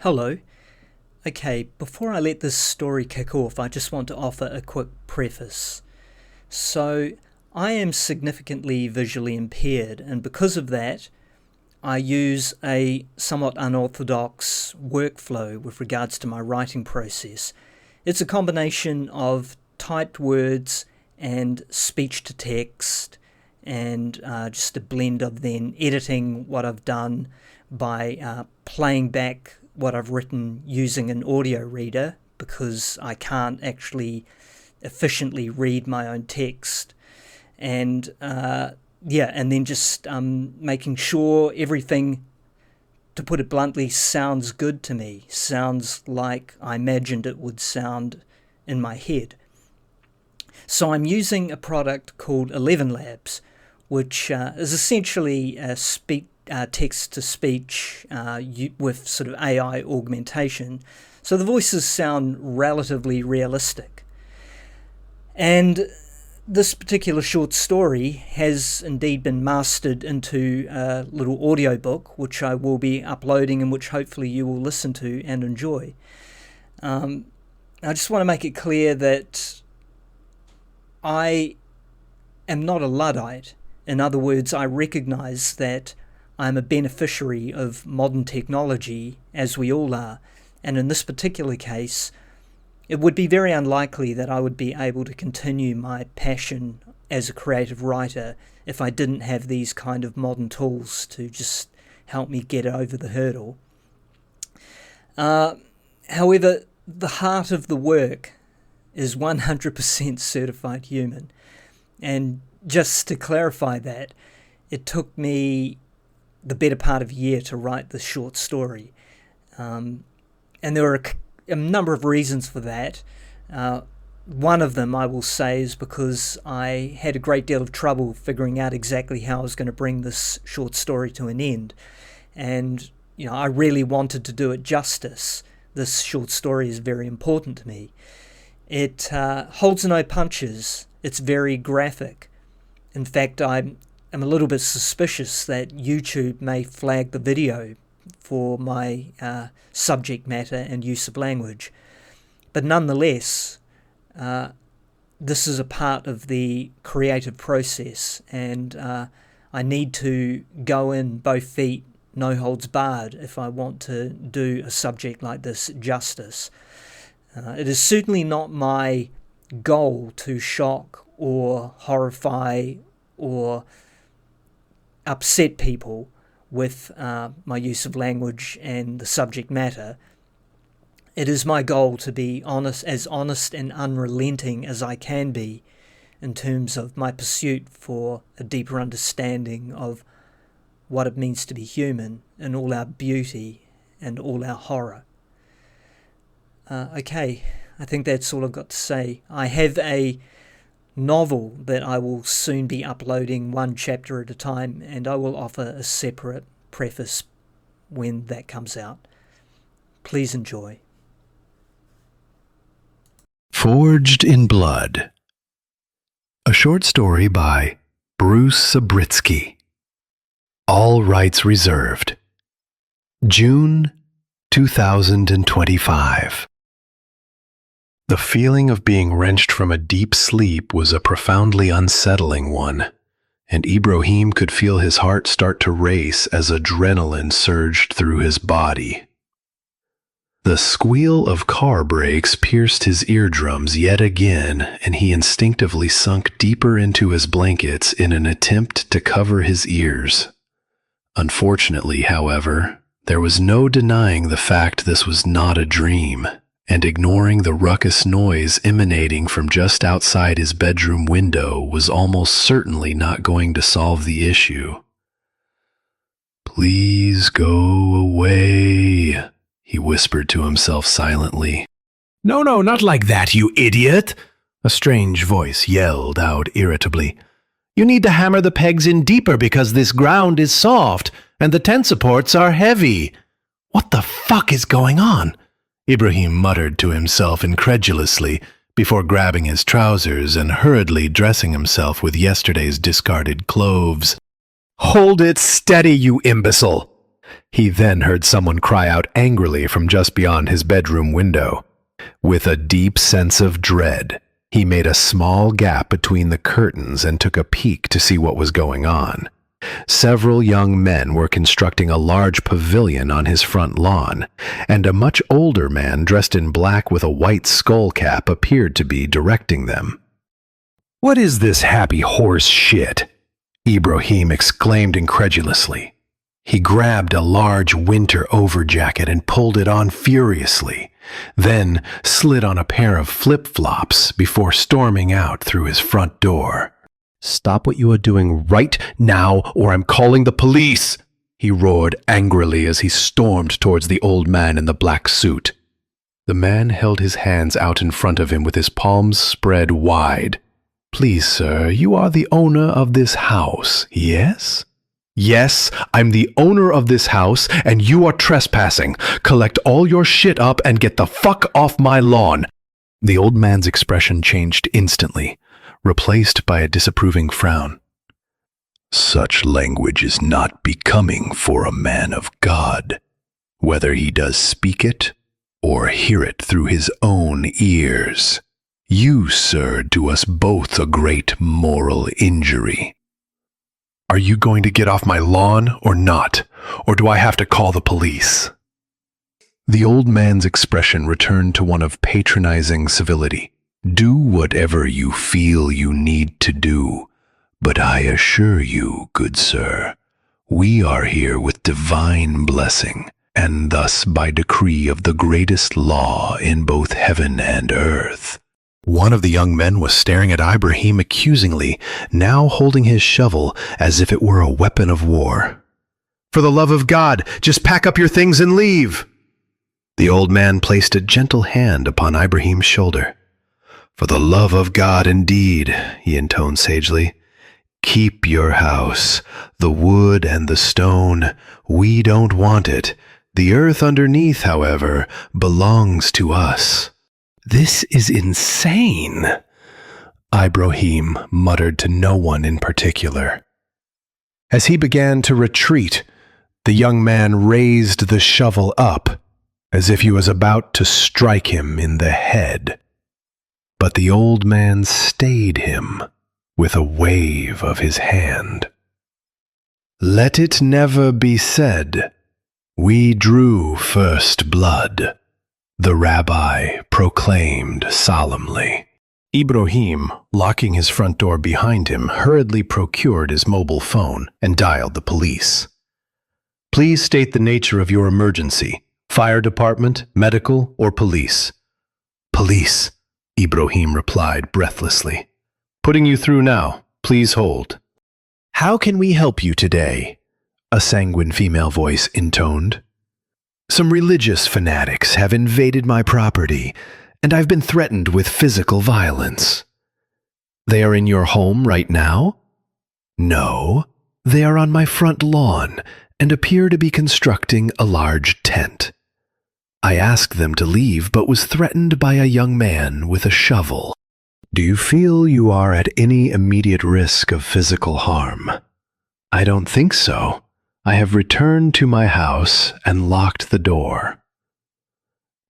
Hello. Okay, before I let this story kick off, I just want to offer a quick preface. So, I am significantly visually impaired, and because of that, I use a somewhat unorthodox workflow with regards to my writing process. It's a combination of typed words and speech to text, and just a blend of then editing what I've done by playing back what I've written using an audio reader, because I can't actually efficiently read my own text, and and then just making sure everything, to put it bluntly, sounds good to me, sounds like I imagined it would sound in my head. So I'm using a product called 11 Labs, which is essentially a text-to-speech with sort of AI augmentation. So the voices sound relatively realistic. And this particular short story has indeed been mastered into a little audiobook, which I will be uploading and which hopefully you will listen to and enjoy. I just want to make it clear that I am not a Luddite. In other words, I recognize that I'm a beneficiary of modern technology, as we all are, and in this particular case, it would be very unlikely that I would be able to continue my passion as a creative writer if I didn't have these kind of modern tools to just help me get over the hurdle. However, the heart of the work is 100% certified human. And just to clarify that, it took me the better part of a year to write this short story. And there are a number of reasons for that. One of them, I will say, is because I had a great deal of trouble figuring out exactly how I was going to bring this short story to an end. And, I really wanted to do it justice. This short story is very important to me. It holds no punches. It's very graphic. In fact, I'm a little bit suspicious that YouTube may flag the video for my subject matter and use of language. But nonetheless, this is a part of the creative process, and I need to go in both feet, no holds barred, if I want to do a subject like this justice. It is certainly not my goal to shock or horrify or upset people with my use of language and the subject matter. It is my goal to be honest and unrelenting as I can be in terms of my pursuit for a deeper understanding of what it means to be human in all our beauty and all our horror. Okay, I think that's all I've got to say. I have a novel that I will soon be uploading one chapter at a time, and I will offer a separate preface when that comes out. Please enjoy. Forged in Blood. A short story by Bruce Sabritsky. All rights reserved. June 2025. The feeling of being wrenched from a deep sleep was a profoundly unsettling one, and Ibrahim could feel his heart start to race as adrenaline surged through his body. The squeal of car brakes pierced his eardrums yet again, and he instinctively sunk deeper into his blankets in an attempt to cover his ears. Unfortunately, however, there was no denying the fact this was not a dream, and ignoring the ruckus noise emanating from just outside his bedroom window was almost certainly not going to solve the issue. "Please go away," he whispered to himself silently. No, not like that, you idiot!" a strange voice yelled out irritably. "You need to hammer the pegs in deeper because this ground is soft and the tent supports are heavy. What the fuck is going on?" Ibrahim muttered to himself incredulously before grabbing his trousers and hurriedly dressing himself with yesterday's discarded clothes. "Hold it steady, you imbecile! He then heard someone cry out angrily from just beyond his bedroom window. With a deep sense of dread, he made a small gap between the curtains and took a peek to see what was going on. Several young men were constructing a large pavilion on his front lawn, and a much older man dressed in black with a white skull cap appeared to be directing them. "What is this happy horse shit?" Ibrahim exclaimed incredulously. He grabbed a large winter overjacket and pulled it on furiously, then slid on a pair of flip-flops before storming out through his front door. "Stop what you are doing right now, or I'm calling the police!" he roared angrily as he stormed towards the old man in the black suit. The man held his hands out in front of him with his palms spread wide. "Please, sir, you are the owner of this house, yes?" "Yes, I'm the owner of this house, and you are trespassing. Collect all your shit up and get the fuck off my lawn." The old man's expression changed instantly, replaced by a disapproving frown. Such language is not becoming for a man of God, whether he does speak it or hear it through his own ears. You, sir, do us both a great moral injury. Are you going to get off my lawn or not? Or do I have to call the police?" The old man's expression returned to one of patronizing civility. "Do whatever you feel you need to do, but I assure you, good sir, we are here with divine blessing, and thus by decree of the greatest law in both heaven and earth." One of the young men was staring at Ibrahim accusingly, now holding his shovel as if it were a weapon of war. "For the love of God, just pack up your things and leave!" The old man placed a gentle hand upon Ibrahim's shoulder. "For the love of God, indeed," he intoned sagely. "Keep your house, the wood and the stone. We don't want it. The earth underneath, however, belongs to us." "This is insane," Ibrahim muttered to no one in particular. As he began to retreat, the young man raised the shovel up, as if he was about to strike him in the head. But the old man stayed him with a wave of his hand. "Let it never be said, 'We drew first blood,'" the rabbi proclaimed solemnly. Ibrahim, locking his front door behind him, hurriedly procured his mobile phone and dialed the police. "Please state the nature of your emergency. Fire department, medical, or police?" "Police," Ibrahim replied breathlessly. "Putting you through now. Please hold." "How can we help you today?" a sanguine female voice intoned. "Some religious fanatics have invaded my property, and I've been threatened with physical violence." "They are in your home right now?" "No, they are on my front lawn and appear to be constructing a large tent. I asked them to leave but was threatened by a young man with a shovel." "Do you feel you are at any immediate risk of physical harm?" "I don't think so. I have returned to my house and locked the door."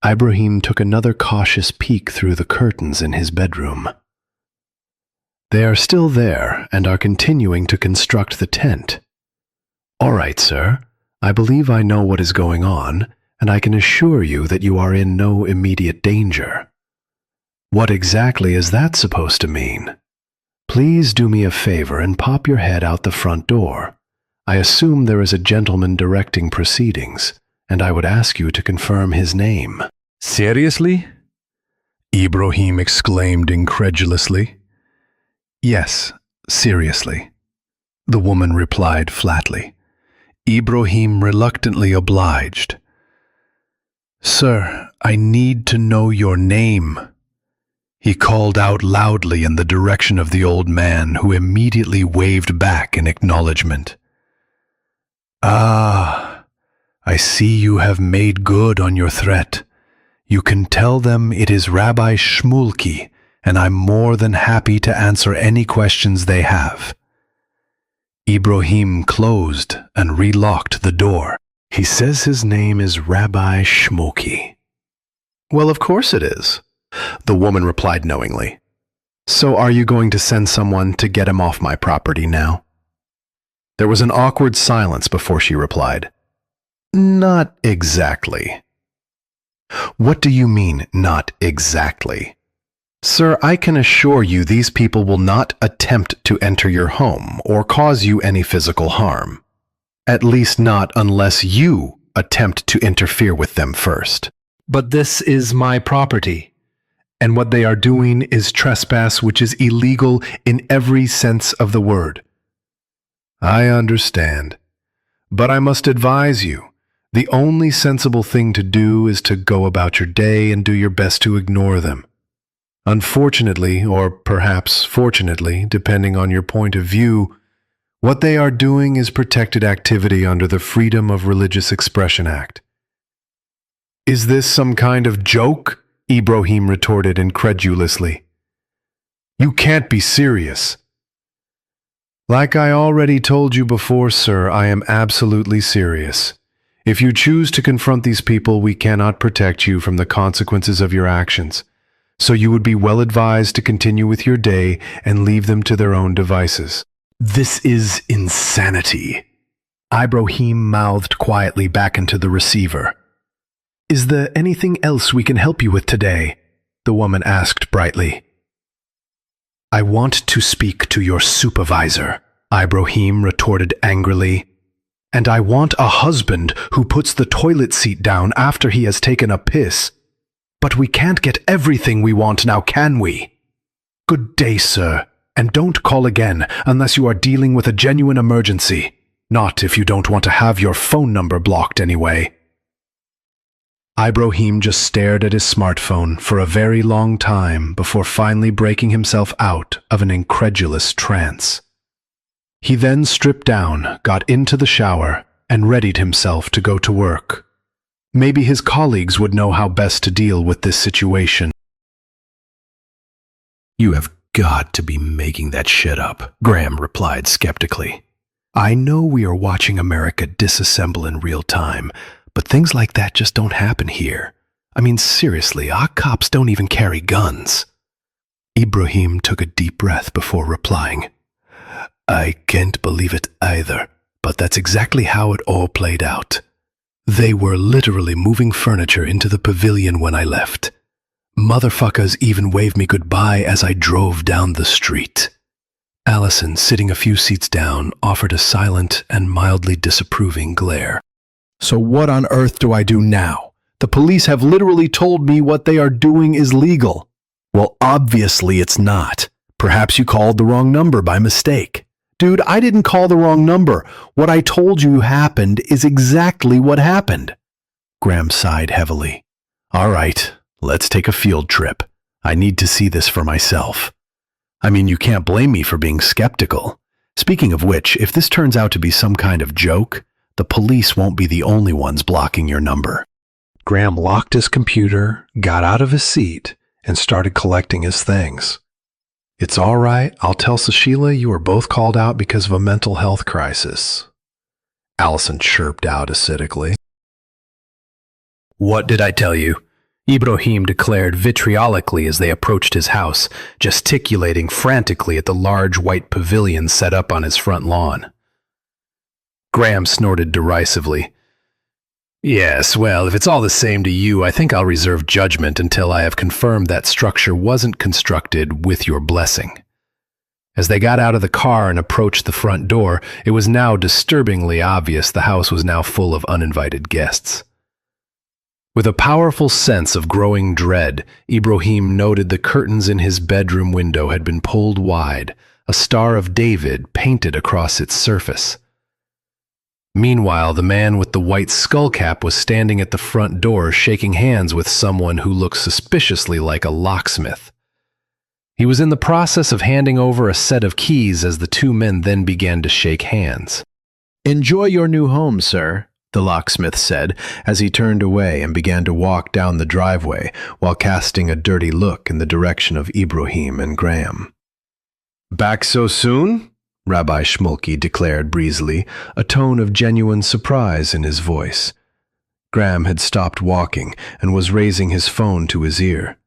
Ibrahim took another cautious peek through the curtains in his bedroom. "They are still there and are continuing to construct the tent." "All right, sir. I believe I know what is going on, and I can assure you that you are in no immediate danger." "What exactly is that supposed to mean?" "Please do me a favor and pop your head out the front door. I assume there is a gentleman directing proceedings, and I would ask you to confirm his name." "Seriously?" Ibrahim exclaimed incredulously. "Yes, seriously," the woman replied flatly. Ibrahim reluctantly obliged. "Sir, I need to know your name." He called out loudly in the direction of the old man, who immediately waved back in acknowledgement. "Ah, I see you have made good on your threat. You can tell them it is Rabbi Shmulki, and I'm more than happy to answer any questions they have." Ibrahim closed and relocked the door. He says his name is Rabbi Shmoki. Well, of course it is, the woman replied knowingly. So are you going to send someone to get him off my property now? There was an awkward silence before she replied. Not exactly. What do you mean, not exactly? Sir, I can assure you these people will not attempt to enter your home or cause you any physical harm. At least not unless you attempt to interfere with them first. But this is my property, and what they are doing is trespass, which is illegal in every sense of the word. I understand, but I must advise you, the only sensible thing to do is to go about your day and do your best to ignore them. Unfortunately, or perhaps fortunately, depending on your point of view, what they are doing is protected activity under the Freedom of Religious Expression Act. Is this some kind of joke? Ibrahim retorted incredulously. You can't be serious. Like I already told you before, sir, I am absolutely serious. If you choose to confront these people, we cannot protect you from the consequences of your actions. So you would be well advised to continue with your day and leave them to their own devices. This is insanity. Ibrahim mouthed quietly back into the receiver. Is there anything else we can help you with today? The woman asked brightly. I want to speak to your supervisor, Ibrahim retorted angrily. And I want a husband who puts the toilet seat down after he has taken a piss. But we can't get everything we want now, can we? Good day, sir, and don't call again unless you are dealing with a genuine emergency. Not if you don't want to have your phone number blocked anyway. Ibrahim just stared at his smartphone for a very long time before finally breaking himself out of an incredulous trance. He then stripped down, got into the shower, and readied himself to go to work. Maybe his colleagues would know how best to deal with this situation. You have got to be making that shit up, Graham replied skeptically. I know we are watching America disassemble in real time, but things like that just don't happen here. I mean, seriously, our cops don't even carry guns. Ibrahim took a deep breath before replying. I can't believe it either, but that's exactly how it all played out. They were literally moving furniture into the pavilion when I left. Motherfuckers even waved me goodbye as I drove down the street. Allison, sitting a few seats down, offered a silent and mildly disapproving glare. So what on earth do I do now? The police have literally told me what they are doing is legal. Well, obviously it's not. Perhaps you called the wrong number by mistake. Dude, I didn't call the wrong number. What I told you happened is exactly what happened. Graham sighed heavily. All right, let's take a field trip. I need to see this for myself. I mean, you can't blame me for being skeptical. Speaking of which, if this turns out to be some kind of joke, the police won't be the only ones blocking your number. Graham locked his computer, got out of his seat, and started collecting his things. It's all right. I'll tell Sushila you were both called out because of a mental health crisis. Allison chirped out acidically. What did I tell you? Ibrahim declared vitriolically as they approached his house, gesticulating frantically at the large white pavilion set up on his front lawn. Graham snorted derisively. Yes, well, if it's all the same to you, I think I'll reserve judgment until I have confirmed that structure wasn't constructed with your blessing. As they got out of the car and approached the front door, it was now disturbingly obvious the house was now full of uninvited guests. With a powerful sense of growing dread, Ibrahim noted the curtains in his bedroom window had been pulled wide, a Star of David painted across its surface. Meanwhile, the man with the white skull cap was standing at the front door shaking hands with someone who looked suspiciously like a locksmith. He was in the process of handing over a set of keys as the two men then began to shake hands. Enjoy your new home, sir, the locksmith said as he turned away and began to walk down the driveway while casting a dirty look in the direction of Ibrahim and Graham. Back so soon? Rabbi Shmulky declared breezily, a tone of genuine surprise in his voice. Graham had stopped walking and was raising his phone to his ear.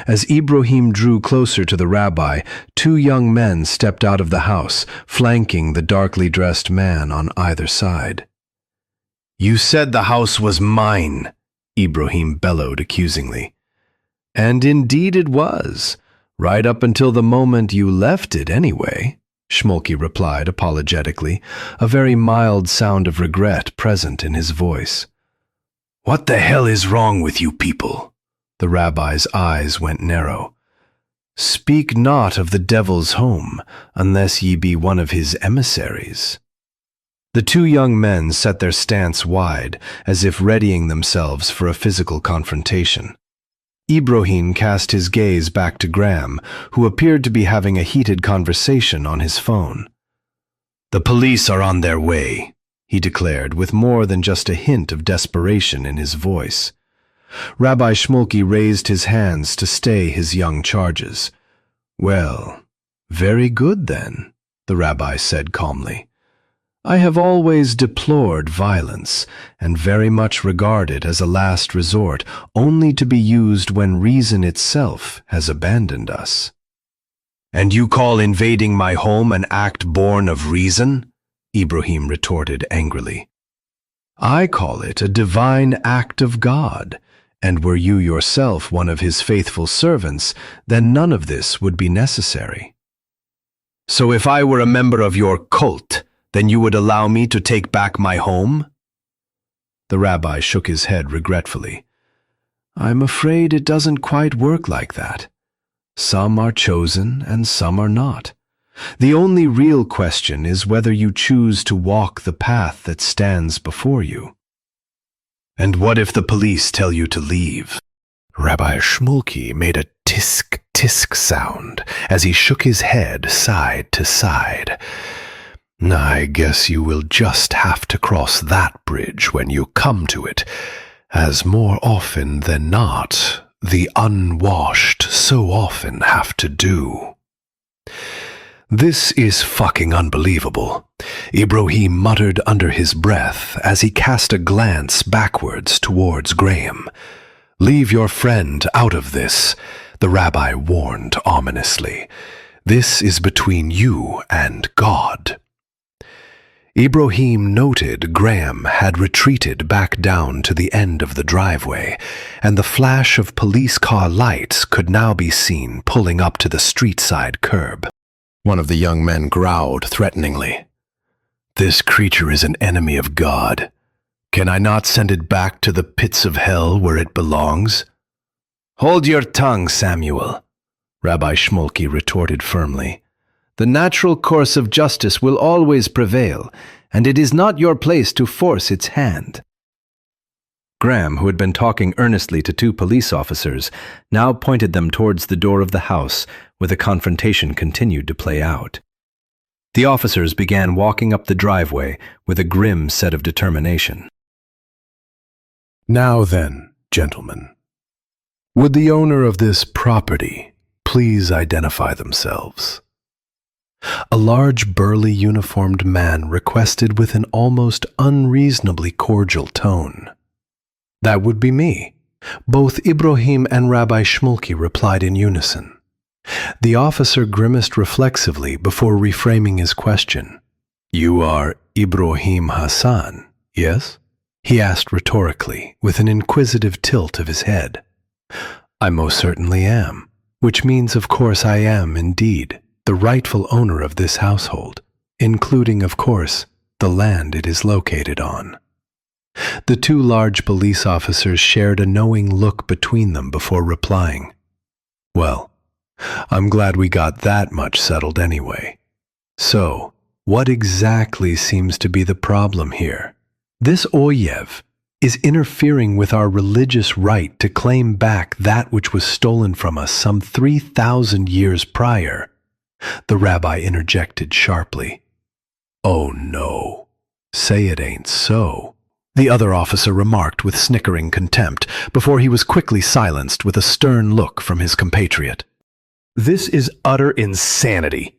As Ibrahim drew closer to the rabbi, two young men stepped out of the house, flanking the darkly dressed man on either side. "You said the house was mine," Ibrahim bellowed accusingly. "And indeed it was, right up until the moment you left it anyway," Shmulky replied apologetically, a very mild sound of regret present in his voice. "What the hell is wrong with you people?" The rabbi's eyes went narrow. "Speak not of the devil's home, unless ye be one of his emissaries." The two young men set their stance wide, as if readying themselves for a physical confrontation. Ibrahim cast his gaze back to Graham, who appeared to be having a heated conversation on his phone. "The police are on their way," he declared, with more than just a hint of desperation in his voice. Rabbi Shmulky raised his hands to stay his young charges. "Well, very good then," the rabbi said calmly. "I have always deplored violence and very much regard it as a last resort, only to be used when reason itself has abandoned us." "And you call invading my home an act born of reason?" Ibrahim retorted angrily. "I call it a divine act of God. And were you yourself one of his faithful servants, then none of this would be necessary." "So if I were a member of your cult, then you would allow me to take back my home?" The rabbi shook his head regretfully. "I'm afraid it doesn't quite work like that. Some are chosen and some are not. The only real question is whether you choose to walk the path that stands before you." "And what if the police tell you to leave?" Rabbi Shmulky made a tisk-tisk sound as he shook his head side to side. "I guess you will just have to cross that bridge when you come to it, as more often than not, the unwashed so often have to do." "This is fucking unbelievable," Ibrahim muttered under his breath as he cast a glance backwards towards Graham. "Leave your friend out of this," the rabbi warned ominously. "This is between you and God." Ibrahim noted Graham had retreated back down to the end of the driveway, and the flash of police car lights could now be seen pulling up to the street-side curb. One of the young men growled threateningly. "This creature is an enemy of God. Can I not send it back to the pits of hell where it belongs?" "Hold your tongue, Samuel," Rabbi Shmulky retorted firmly. "The natural course of justice will always prevail, and it is not your place to force its hand." Graham, who had been talking earnestly to two police officers, now pointed them towards the door of the house, where the confrontation continued to play out. The officers began walking up the driveway with a grim set of determination. "Now then, gentlemen, would the owner of this property please identify themselves?" A large, burly, uniformed man requested with an almost unreasonably cordial tone. "That would be me." Both Ibrahim and Rabbi Shmulky replied in unison. The officer grimaced reflexively before reframing his question. "You are Ibrahim Hassan, yes?" he asked rhetorically, with an inquisitive tilt of his head. "I most certainly am, which means, of course, I am, indeed, the rightful owner of this household, including, of course, the land it is located on." The two large police officers shared a knowing look between them before replying. "Well, I'm glad we got that much settled anyway. So, what exactly seems to be the problem here? This Oyev is interfering with our religious right to claim back that which was stolen from us some 3,000 years prior," the rabbi interjected sharply. "Oh no, say it ain't so," the other officer remarked with snickering contempt, before he was quickly silenced with a stern look from his compatriot. "This is utter insanity.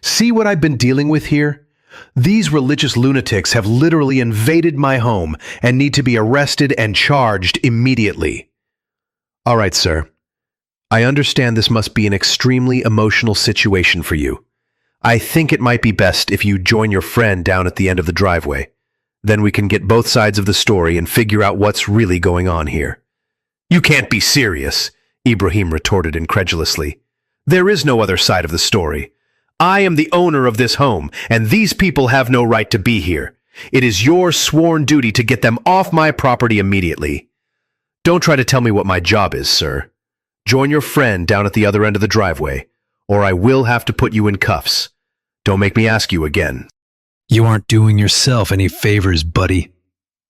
See what I've been dealing with here? These religious lunatics have literally invaded my home and need to be arrested and charged immediately. All right, sir. I understand this must be an extremely emotional situation for you. I think it might be best if you join your friend down at the end of the driveway. Then we can get both sides of the story and figure out what's really going on here. You can't be serious, Ibrahim retorted incredulously. There is no other side of the story. I am the owner of this home, and these people have no right to be here. It is your sworn duty to get them off my property immediately. Don't try to tell me what my job is, sir. Join your friend down at the other end of the driveway, or I will have to put you in cuffs. Don't make me ask you again. You aren't doing yourself any favors, buddy,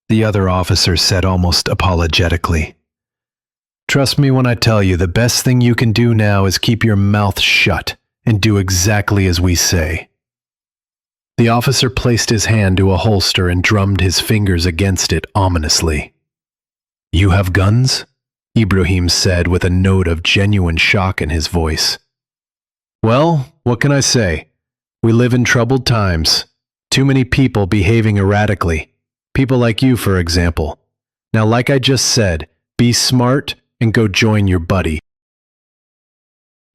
the other officer said almost apologetically. Trust me when I tell you the best thing you can do now is keep your mouth shut and do exactly as we say. The officer placed his hand to a holster and drummed his fingers against it ominously. You have guns? Ibrahim said with a note of genuine shock in his voice. Well, what can I say? We live in troubled times. Too many people behaving erratically. People like you, for example. Now, like I just said, be smart and go join your buddy.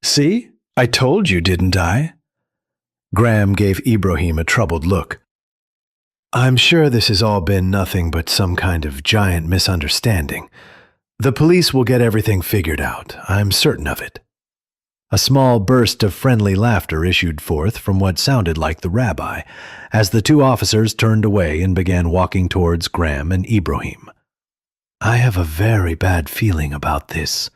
See? I told you, didn't I? Graham gave Ibrahim a troubled look. I'm sure this has all been nothing but some kind of giant misunderstanding. The police will get everything figured out, I'm certain of it. A small burst of friendly laughter issued forth from what sounded like the rabbi, as the two officers turned away and began walking towards Graham and Ibrahim. I have a very bad feeling about this,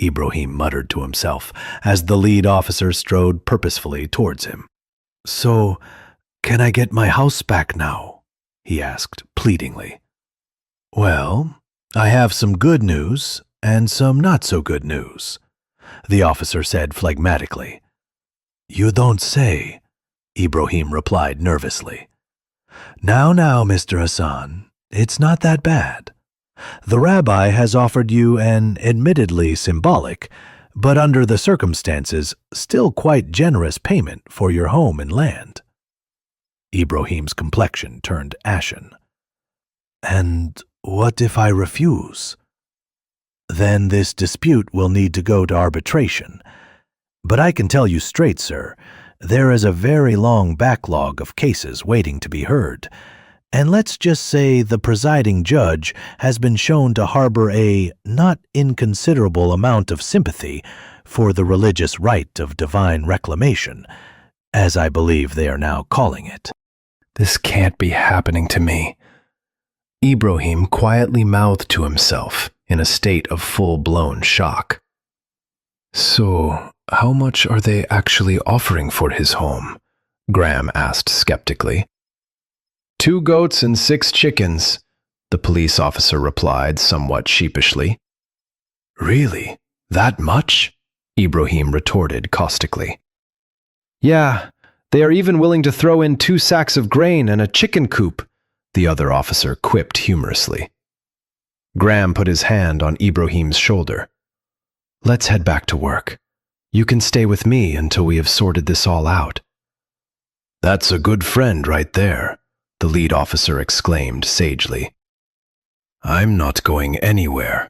Ibrahim muttered to himself, as the lead officer strode purposefully towards him. So, can I get my house back now? He asked pleadingly. Well, I have some good news and some not so good news, the officer said phlegmatically. You don't say, Ibrahim replied nervously. Now, Mr. Hassan, it's not that bad. The rabbi has offered you an admittedly symbolic, but under the circumstances, still quite generous payment for your home and land. Ibrahim's complexion turned ashen. And what if I refuse? Then this dispute will need to go to arbitration. But I can tell you straight, sir, there is a very long backlog of cases waiting to be heard, and let's just say the presiding judge has been shown to harbor a not inconsiderable amount of sympathy for the religious right of divine reclamation, as I believe they are now calling it. This can't be happening to me. Ibrahim quietly mouthed to himself in a state of full-blown shock. So, how much are they actually offering for his home? Graham asked skeptically. 2 goats and 6 chickens, the police officer replied somewhat sheepishly. Really? That much? Ibrahim retorted caustically. Yeah, they are even willing to throw in 2 sacks of grain and a chicken coop, the other officer quipped humorously. Graham put his hand on Ibrahim's shoulder. Let's head back to work. You can stay with me until we have sorted this all out. That's a good friend right there, the lead officer exclaimed sagely. I'm not going anywhere,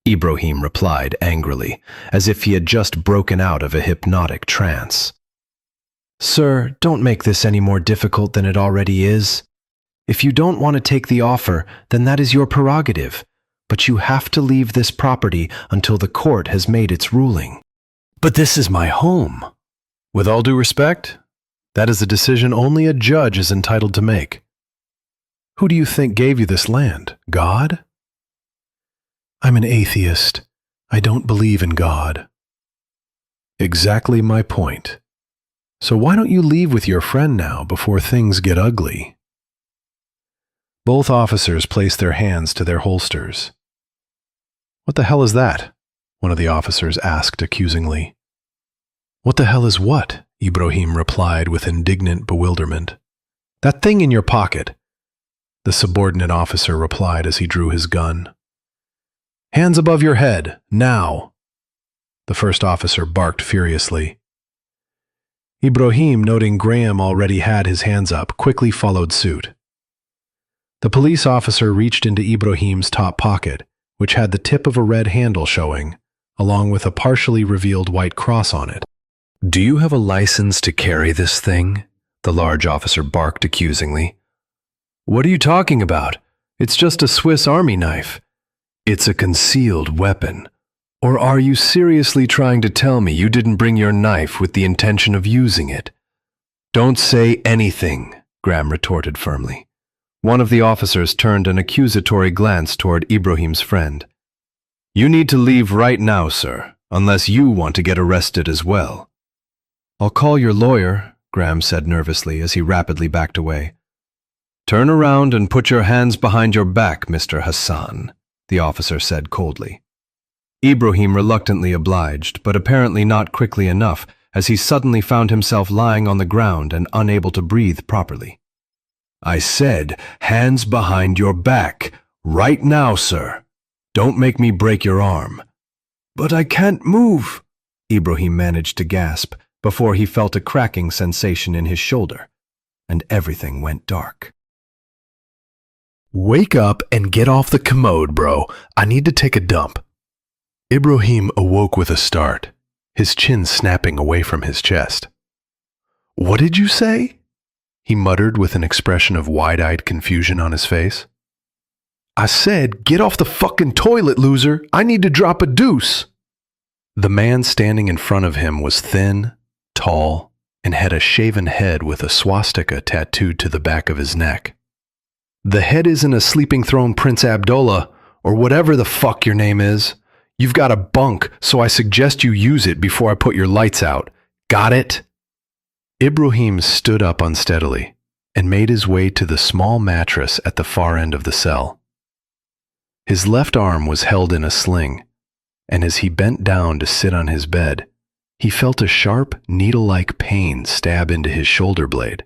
Ibrahim replied angrily, as if he had just broken out of a hypnotic trance. Sir, don't make this any more difficult than it already is. If you don't want to take the offer, then that is your prerogative, but you have to leave this property until the court has made its ruling. But this is my home. With all due respect, that is a decision only a judge is entitled to make. Who do you think gave you this land? God? I'm an atheist. I don't believe in God. Exactly my point. So why don't you leave with your friend now before things get ugly? Both officers placed their hands to their holsters. What the hell is that? One of the officers asked accusingly. What the hell is what? Ibrahim replied with indignant bewilderment. That thing in your pocket, the subordinate officer replied as he drew his gun. Hands above your head, now, the first officer barked furiously. Ibrahim, noting Graham already had his hands up, quickly followed suit. The police officer reached into Ibrahim's top pocket, which had the tip of a red handle showing, along with a partially revealed white cross on it. "Do you have a license to carry this thing?" the large officer barked accusingly. "What are you talking about? It's just a Swiss Army knife." "It's a concealed weapon. Or are you seriously trying to tell me you didn't bring your knife with the intention of using it?" "Don't say anything," Graham retorted firmly. One of the officers turned an accusatory glance toward Ibrahim's friend. "You need to leave right now, sir, unless you want to get arrested as well." "I'll call your lawyer," Graham said nervously as he rapidly backed away. "Turn around and put your hands behind your back, Mr. Hassan," the officer said coldly. Ibrahim reluctantly obliged, but apparently not quickly enough, as he suddenly found himself lying on the ground and unable to breathe properly. "I said, hands behind your back, right now, sir. Don't make me break your arm." "But I can't move," Ibrahim managed to gasp before he felt a cracking sensation in his shoulder, and everything went dark. Wake up and get off the commode, bro. I need to take a dump. Ibrahim awoke with a start, his chin snapping away from his chest. "What did you say?" he muttered with an expression of wide-eyed confusion on his face. "I said, get off the fucking toilet, loser. I need to drop a deuce." The man standing in front of him was thin, tall, and had a shaven head with a swastika tattooed to the back of his neck. "The head isn't a sleeping throne, Prince Abdullah, or whatever the fuck your name is. You've got a bunk, so I suggest you use it before I put your lights out. Got it?" Ibrahim stood up unsteadily and made his way to the small mattress at the far end of the cell. His left arm was held in a sling, and as he bent down to sit on his bed, he felt a sharp, needle-like pain stab into his shoulder blade.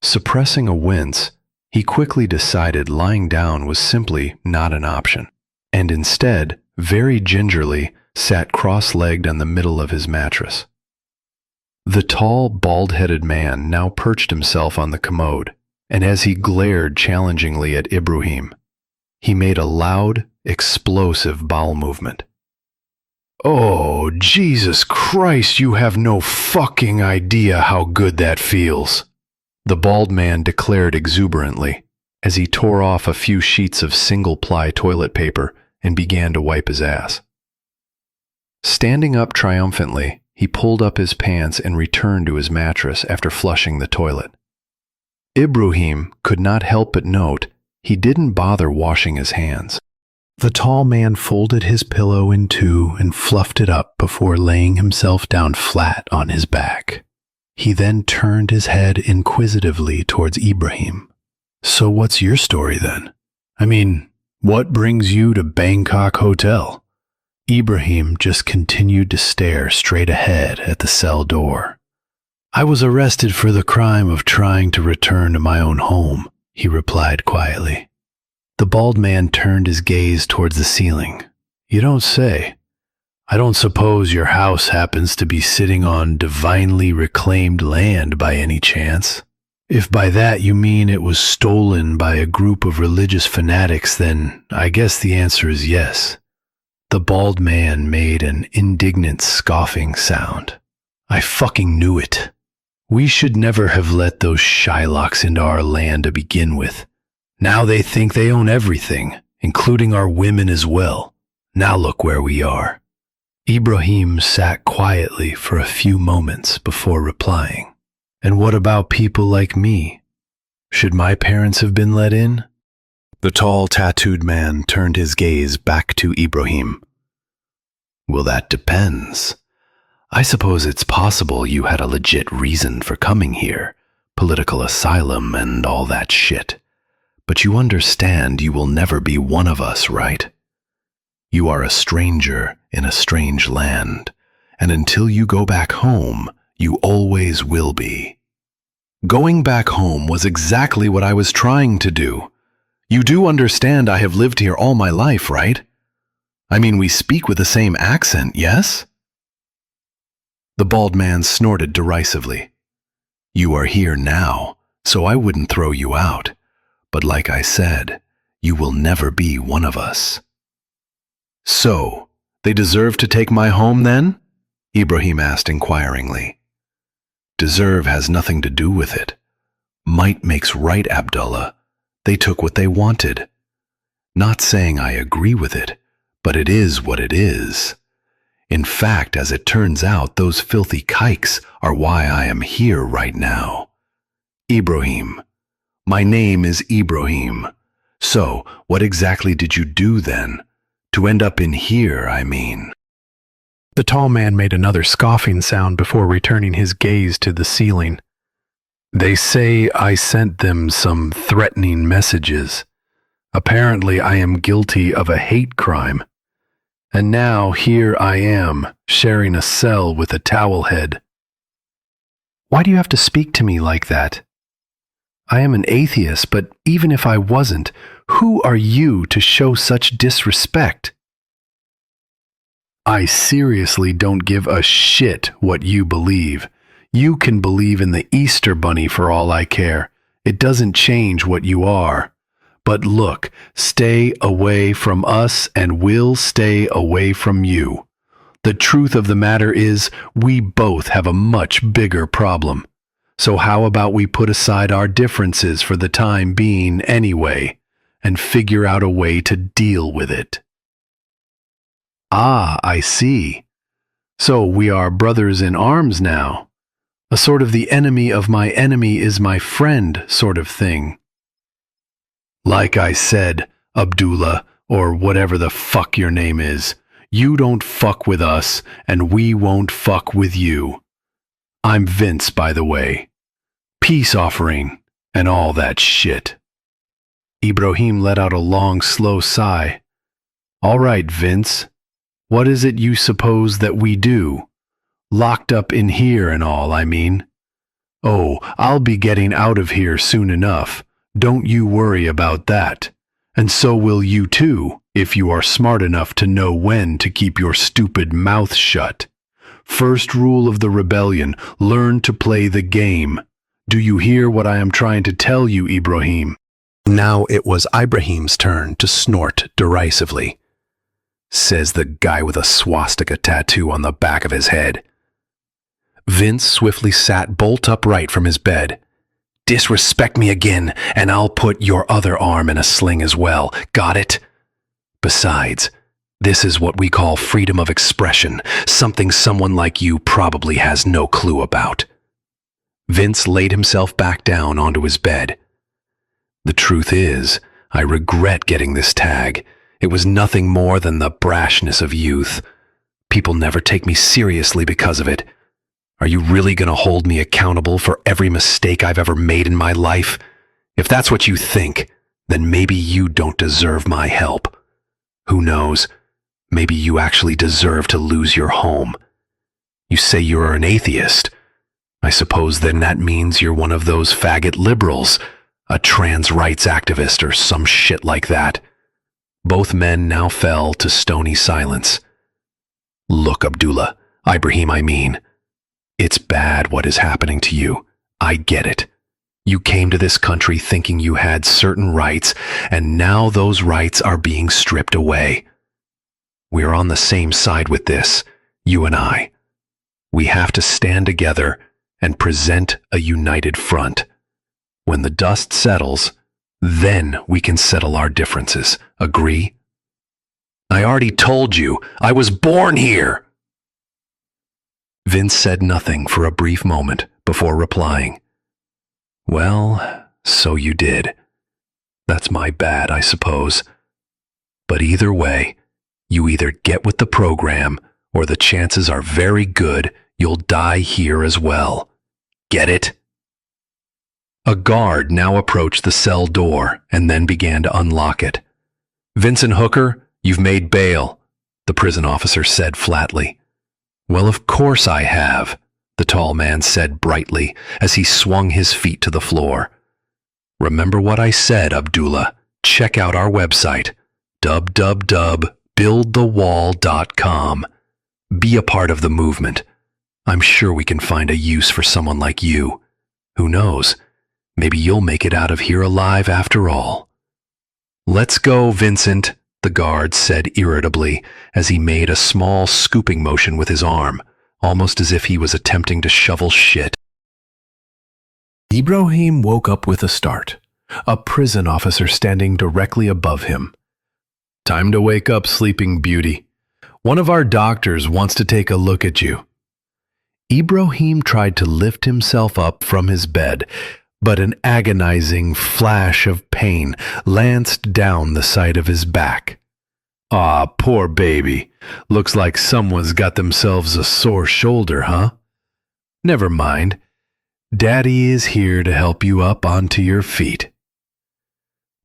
Suppressing a wince, he quickly decided lying down was simply not an option, and instead, very gingerly, sat cross-legged on the middle of his mattress. The tall, bald-headed man now perched himself on the commode, and as he glared challengingly at Ibrahim, he made a loud, explosive bowel movement. "Oh, Jesus Christ, you have no fucking idea how good that feels," the bald man declared exuberantly, as he tore off a few sheets of single-ply toilet paper and began to wipe his ass. Standing up triumphantly, he pulled up his pants and returned to his mattress after flushing the toilet. Ibrahim could not help but note he didn't bother washing his hands. The tall man folded his pillow in two and fluffed it up before laying himself down flat on his back. He then turned his head inquisitively towards Ibrahim. "So what's your story then? I mean, what brings you to Bangkok Hotel?" Ibrahim just continued to stare straight ahead at the cell door. "I was arrested for the crime of trying to return to my own home," he replied quietly. The bald man turned his gaze towards the ceiling. "You don't say. I don't suppose your house happens to be sitting on divinely reclaimed land by any chance? If by that you mean it was stolen by a group of religious fanatics, then I guess the answer is yes." The bald man made an indignant, scoffing sound. "I fucking knew it. We should never have let those Shylocks into our land to begin with. Now they think they own everything, including our women as well. Now look where we are." Ibrahim sat quietly for a few moments before replying. "And what about people like me? Should my parents have been let in?" The tall, tattooed man turned his gaze back to Ibrahim. "Well, that depends. I suppose it's possible you had a legit reason for coming here, political asylum and all that shit. But you understand you will never be one of us, right? You are a stranger in a strange land, and until you go back home, you always will be. Going back home was exactly what I was trying to do. You do understand I have lived here all my life, right? I mean, we speak with the same accent, yes?" The bald man snorted derisively. You are here now, so I wouldn't throw you out. But like I said, you will never be one of us. So, they deserve to take my home then? Ibrahim asked inquiringly. Deserve has nothing to do with it. Might makes right, Abdullah. They took what they wanted. Not saying I agree with it, but it is what it is. In fact, as it turns out, those filthy kikes are why I am here right now. Ibrahim. My name is Ibrahim. So, what exactly did you do then? To end up in here, I mean. The tall man made another scoffing sound before returning his gaze to the ceiling. They say I sent them some threatening messages. Apparently I am guilty of a hate crime. And now here I am, sharing a cell with a towelhead. Why do you have to speak to me like that? I am an atheist, but even if I wasn't, who are you to show such disrespect? I seriously don't give a shit what you believe. You can believe in the Easter Bunny for all I care. It doesn't change what you are. But look, stay away from us and we'll stay away from you. The truth of the matter is, we both have a much bigger problem. So how about we put aside our differences for the time being anyway, and figure out a way to deal with it? Ah, I see. So we are brothers in arms now. A sort of the enemy of my enemy is my friend sort of thing. Like I said, Abdullah, or whatever the fuck your name is, you don't fuck with us, and we won't fuck with you. I'm Vince, by the way. Peace offering, and all that shit. Ibrahim let out a long, slow sigh. All right, Vince. What is it you suppose that we do? Locked up in here and all, I mean. Oh, I'll be getting out of here soon enough. Don't you worry about that. And so will you too, if you are smart enough to know when to keep your stupid mouth shut. First rule of the rebellion, learn to play the game. Do you hear what I am trying to tell you, Ibrahim? Now it was Ibrahim's turn to snort derisively. Says the guy with a swastika tattoo on the back of his head. Vince swiftly sat bolt upright from his bed. Disrespect me again, and I'll put your other arm in a sling as well. Got it? Besides, this is what we call freedom of expression, something someone like you probably has no clue about. Vince laid himself back down onto his bed. The truth is, I regret getting this tag. It was nothing more than the brashness of youth. People never take me seriously because of it. Are you really going to hold me accountable for every mistake I've ever made in my life? If that's what you think, then maybe you don't deserve my help. Who knows? Maybe you actually deserve to lose your home. You say you're an atheist. I suppose then that means you're one of those faggot liberals, a trans rights activist or some shit like that. Both men now fell to stony silence. Look, Abdullah, Ibrahim, I mean. It's bad what is happening to you. I get it. You came to this country thinking you had certain rights, and now those rights are being stripped away. We're on the same side with this, you and I. We have to stand together and present a united front. When the dust settles, then we can settle our differences. Agree? I already told you, I was born here. Vince said nothing for a brief moment before replying. Well, so you did. That's my bad, I suppose. But either way, you either get with the program, or the chances are very good you'll die here as well. Get it? A guard now approached the cell door and then began to unlock it. Vincent Hooker, you've made bail, the prison officer said flatly. Well, of course I have, the tall man said brightly as he swung his feet to the floor. Remember what I said, Abdullah. Check out our website, www.buildthewall.com. Be a part of the movement. I'm sure we can find a use for someone like you. Who knows? Maybe you'll make it out of here alive after all. Let's go, Vincent, the guard said irritably as he made a small scooping motion with his arm, almost as if he was attempting to shovel shit. Ibrahim woke up with a start, a prison officer standing directly above him. Time to wake up, Sleeping Beauty. One of our doctors wants to take a look at you. Ibrahim tried to lift himself up from his bed, but an agonizing flash of pain lanced down the side of his back. Ah, poor baby. Looks like someone's got themselves a sore shoulder, huh? Never mind. Daddy is here to help you up onto your feet.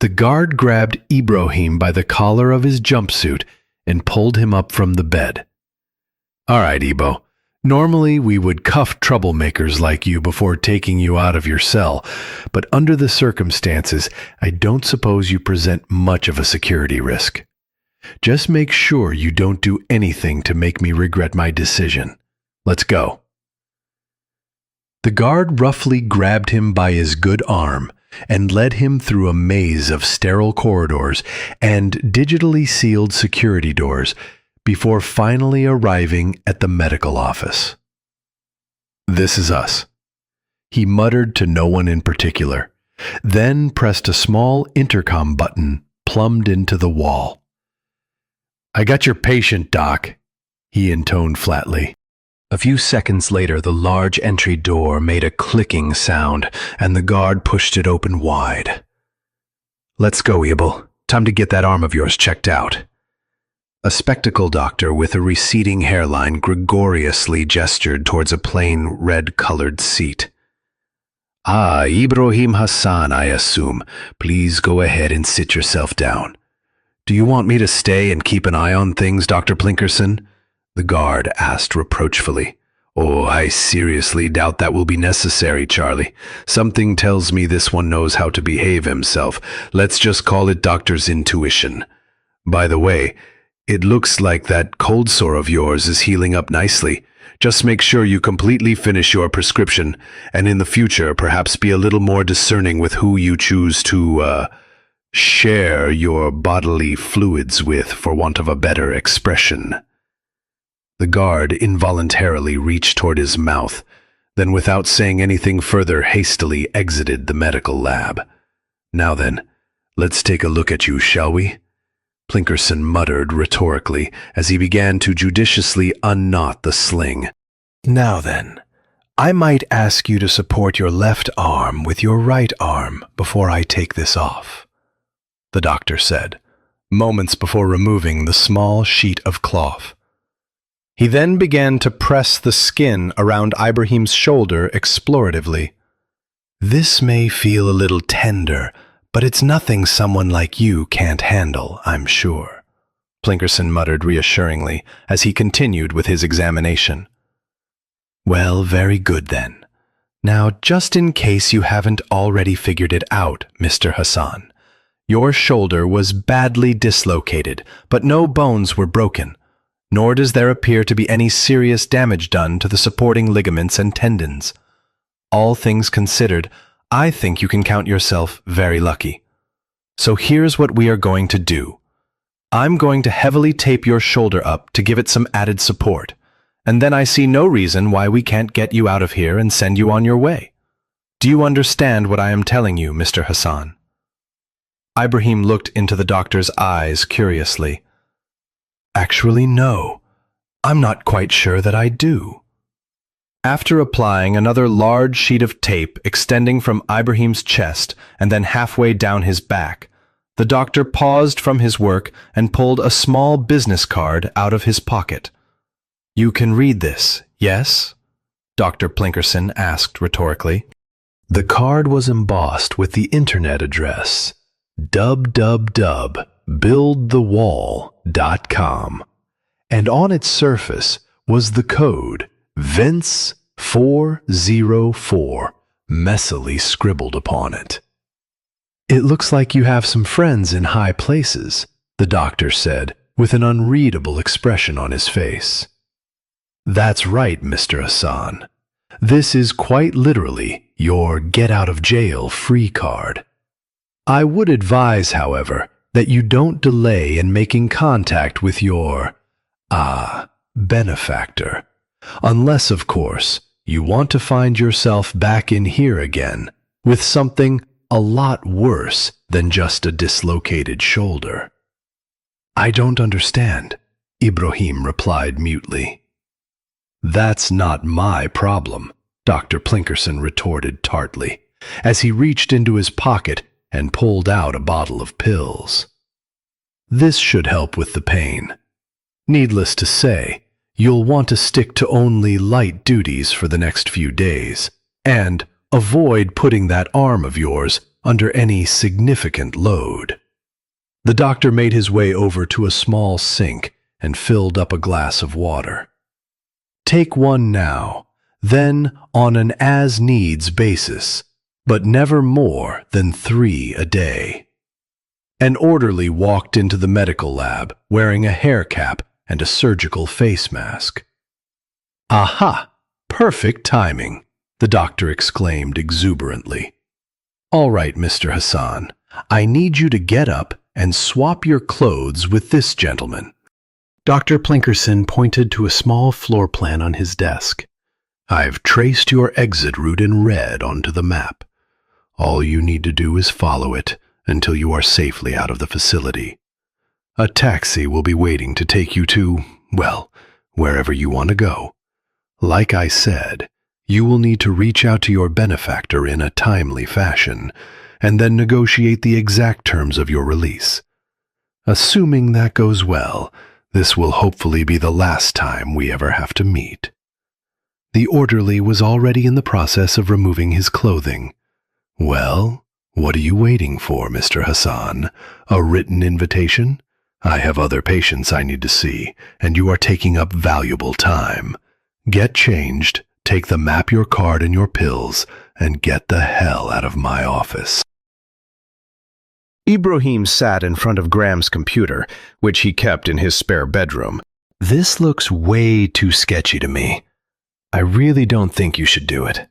The guard grabbed Ibrahim by the collar of his jumpsuit and pulled him up from the bed. All right, Ibo. Normally, we would cuff troublemakers like you before taking you out of your cell, but under the circumstances, I don't suppose you present much of a security risk. Just make sure you don't do anything to make me regret my decision. Let's go. The guard roughly grabbed him by his good arm and led him through a maze of sterile corridors and digitally sealed security doors before finally arriving at the medical office. This is us, he muttered to no one in particular, then pressed a small intercom button plumbed into the wall. I got your patient, Doc, he intoned flatly. A few seconds later, the large entry door made a clicking sound, and the guard pushed it open wide. Let's go, Ebel. Time to get that arm of yours checked out. A spectacle doctor with a receding hairline gregoriously gestured towards a plain red-colored seat. Ah, Ibrahim Hassan, I assume. Please go ahead and sit yourself down. Do you want me to stay and keep an eye on things, Dr. Plinkerson? The guard asked reproachfully. Oh, I seriously doubt that will be necessary, Charlie. Something tells me this one knows how to behave himself. Let's just call it doctor's intuition. By the way, it looks like that cold sore of yours is healing up nicely. Just make sure you completely finish your prescription, and in the future perhaps be a little more discerning with who you choose to, share your bodily fluids with, for want of a better expression. The guard involuntarily reached toward his mouth, then without saying anything further hastily exited the medical lab. Now then, let's take a look at you, shall we? Plinkerson muttered rhetorically as he began to judiciously unknot the sling. Now then, I might ask you to support your left arm with your right arm before I take this off, the doctor said, moments before removing the small sheet of cloth. He then began to press the skin around Ibrahim's shoulder exploratively. This may feel a little tender, but it's nothing someone like you can't handle, I'm sure, Plinkerson muttered reassuringly as he continued with his examination. Well, very good then. Now, just in case you haven't already figured it out, Mr. Hassan, your shoulder was badly dislocated, but no bones were broken, nor does there appear to be any serious damage done to the supporting ligaments and tendons. All things considered, I think you can count yourself very lucky. So here's what we are going to do. I'm going to heavily tape your shoulder up to give it some added support, and then I see no reason why we can't get you out of here and send you on your way. Do you understand what I am telling you, Mr. Hassan? Ibrahim looked into the doctor's eyes curiously. Actually, no. I'm not quite sure that I do. After applying another large sheet of tape extending from Ibrahim's chest and then halfway down his back, the doctor paused from his work and pulled a small business card out of his pocket. You can read this, yes? Dr. Plinkerson asked rhetorically. The card was embossed with the internet address www.buildthewall.com, and on its surface was the code Vince 404 messily scribbled upon it. It looks like you have some friends in high places, the doctor said, with an unreadable expression on his face. That's right, Mr. Hassan. This is quite literally your get-out-of-jail-free card. I would advise, however, that you don't delay in making contact with your, benefactor. Unless, of course, you want to find yourself back in here again with something a lot worse than just a dislocated shoulder. I don't understand, Ibrahim replied mutely. That's not my problem, Dr. Plinkerson retorted tartly, as he reached into his pocket and pulled out a bottle of pills. This should help with the pain. Needless to say, you'll want to stick to only light duties for the next few days, and avoid putting that arm of yours under any significant load. The doctor made his way over to a small sink and filled up a glass of water. Take one now, then on an as-needs basis, but never more than 3 a day. An orderly walked into the medical lab wearing a hair cap and a surgical face mask. Aha! Perfect timing, the doctor exclaimed exuberantly. All right, Mr. Hassan, I need you to get up and swap your clothes with this gentleman. Dr. Plinkerson pointed to a small floor plan on his desk. I've traced your exit route in red onto the map. All you need to do is follow it until you are safely out of the facility. A taxi will be waiting to take you to, well, wherever you want to go. Like I said, you will need to reach out to your benefactor in a timely fashion, and then negotiate the exact terms of your release. Assuming that goes well, this will hopefully be the last time we ever have to meet. The orderly was already in the process of removing his clothing. Well, what are you waiting for, Mr. Hassan? A written invitation? I have other patients I need to see, and you are taking up valuable time. Get changed, take the map, your card, and your pills, and get the hell out of my office. Ibrahim sat in front of Graham's computer, which he kept in his spare bedroom. This looks way too sketchy to me. I really don't think you should do it,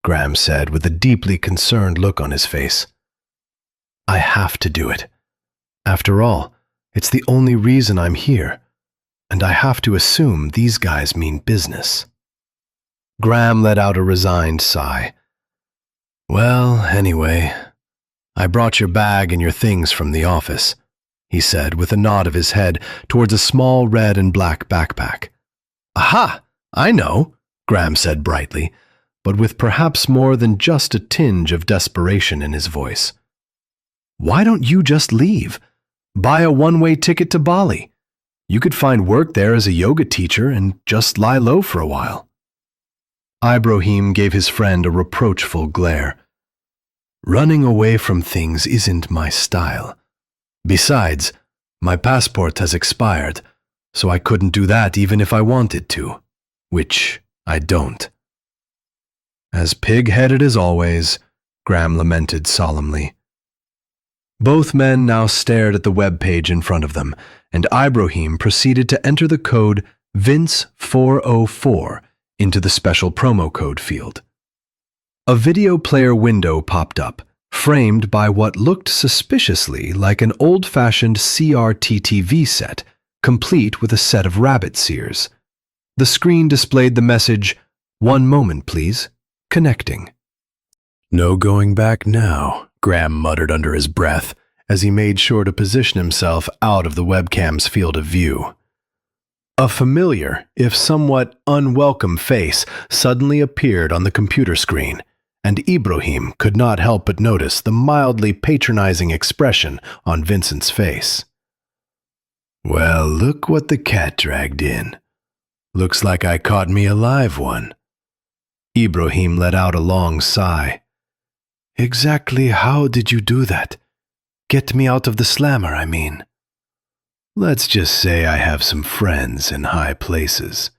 Graham said with a deeply concerned look on his face. I have to do it. After all, it's the only reason I'm here, and I have to assume these guys mean business. Graham let out a resigned sigh. Well, anyway, I brought your bag and your things from the office, he said with a nod of his head towards a small red and black backpack. Aha! I know, Graham said brightly, but with perhaps more than just a tinge of desperation in his voice. Why don't you just leave? Buy a one-way ticket to Bali. You could find work there as a yoga teacher and just lie low for a while. Ibrahim gave his friend a reproachful glare. Running away from things isn't my style. Besides, my passport has expired, so I couldn't do that even if I wanted to, which I don't. As pig-headed as always, Graham lamented solemnly. Both men now stared at the web page in front of them, and Ibrahim proceeded to enter the code Vince404 into the special promo code field. A video player window popped up, framed by what looked suspiciously like an old-fashioned CRT-TV set, complete with a set of rabbit sears. The screen displayed the message, "One moment, please. Connecting." No going back now, Graham muttered under his breath as he made sure to position himself out of the webcam's field of view. A familiar, if somewhat unwelcome face suddenly appeared on the computer screen, and Ibrahim could not help but notice the mildly patronizing expression on Vincent's face. Well, look what the cat dragged in. Looks like I caught me a live one. Ibrahim let out a long sigh. Exactly how did you do that? Get me out of the slammer, I mean. Let's just say I have some friends in high places.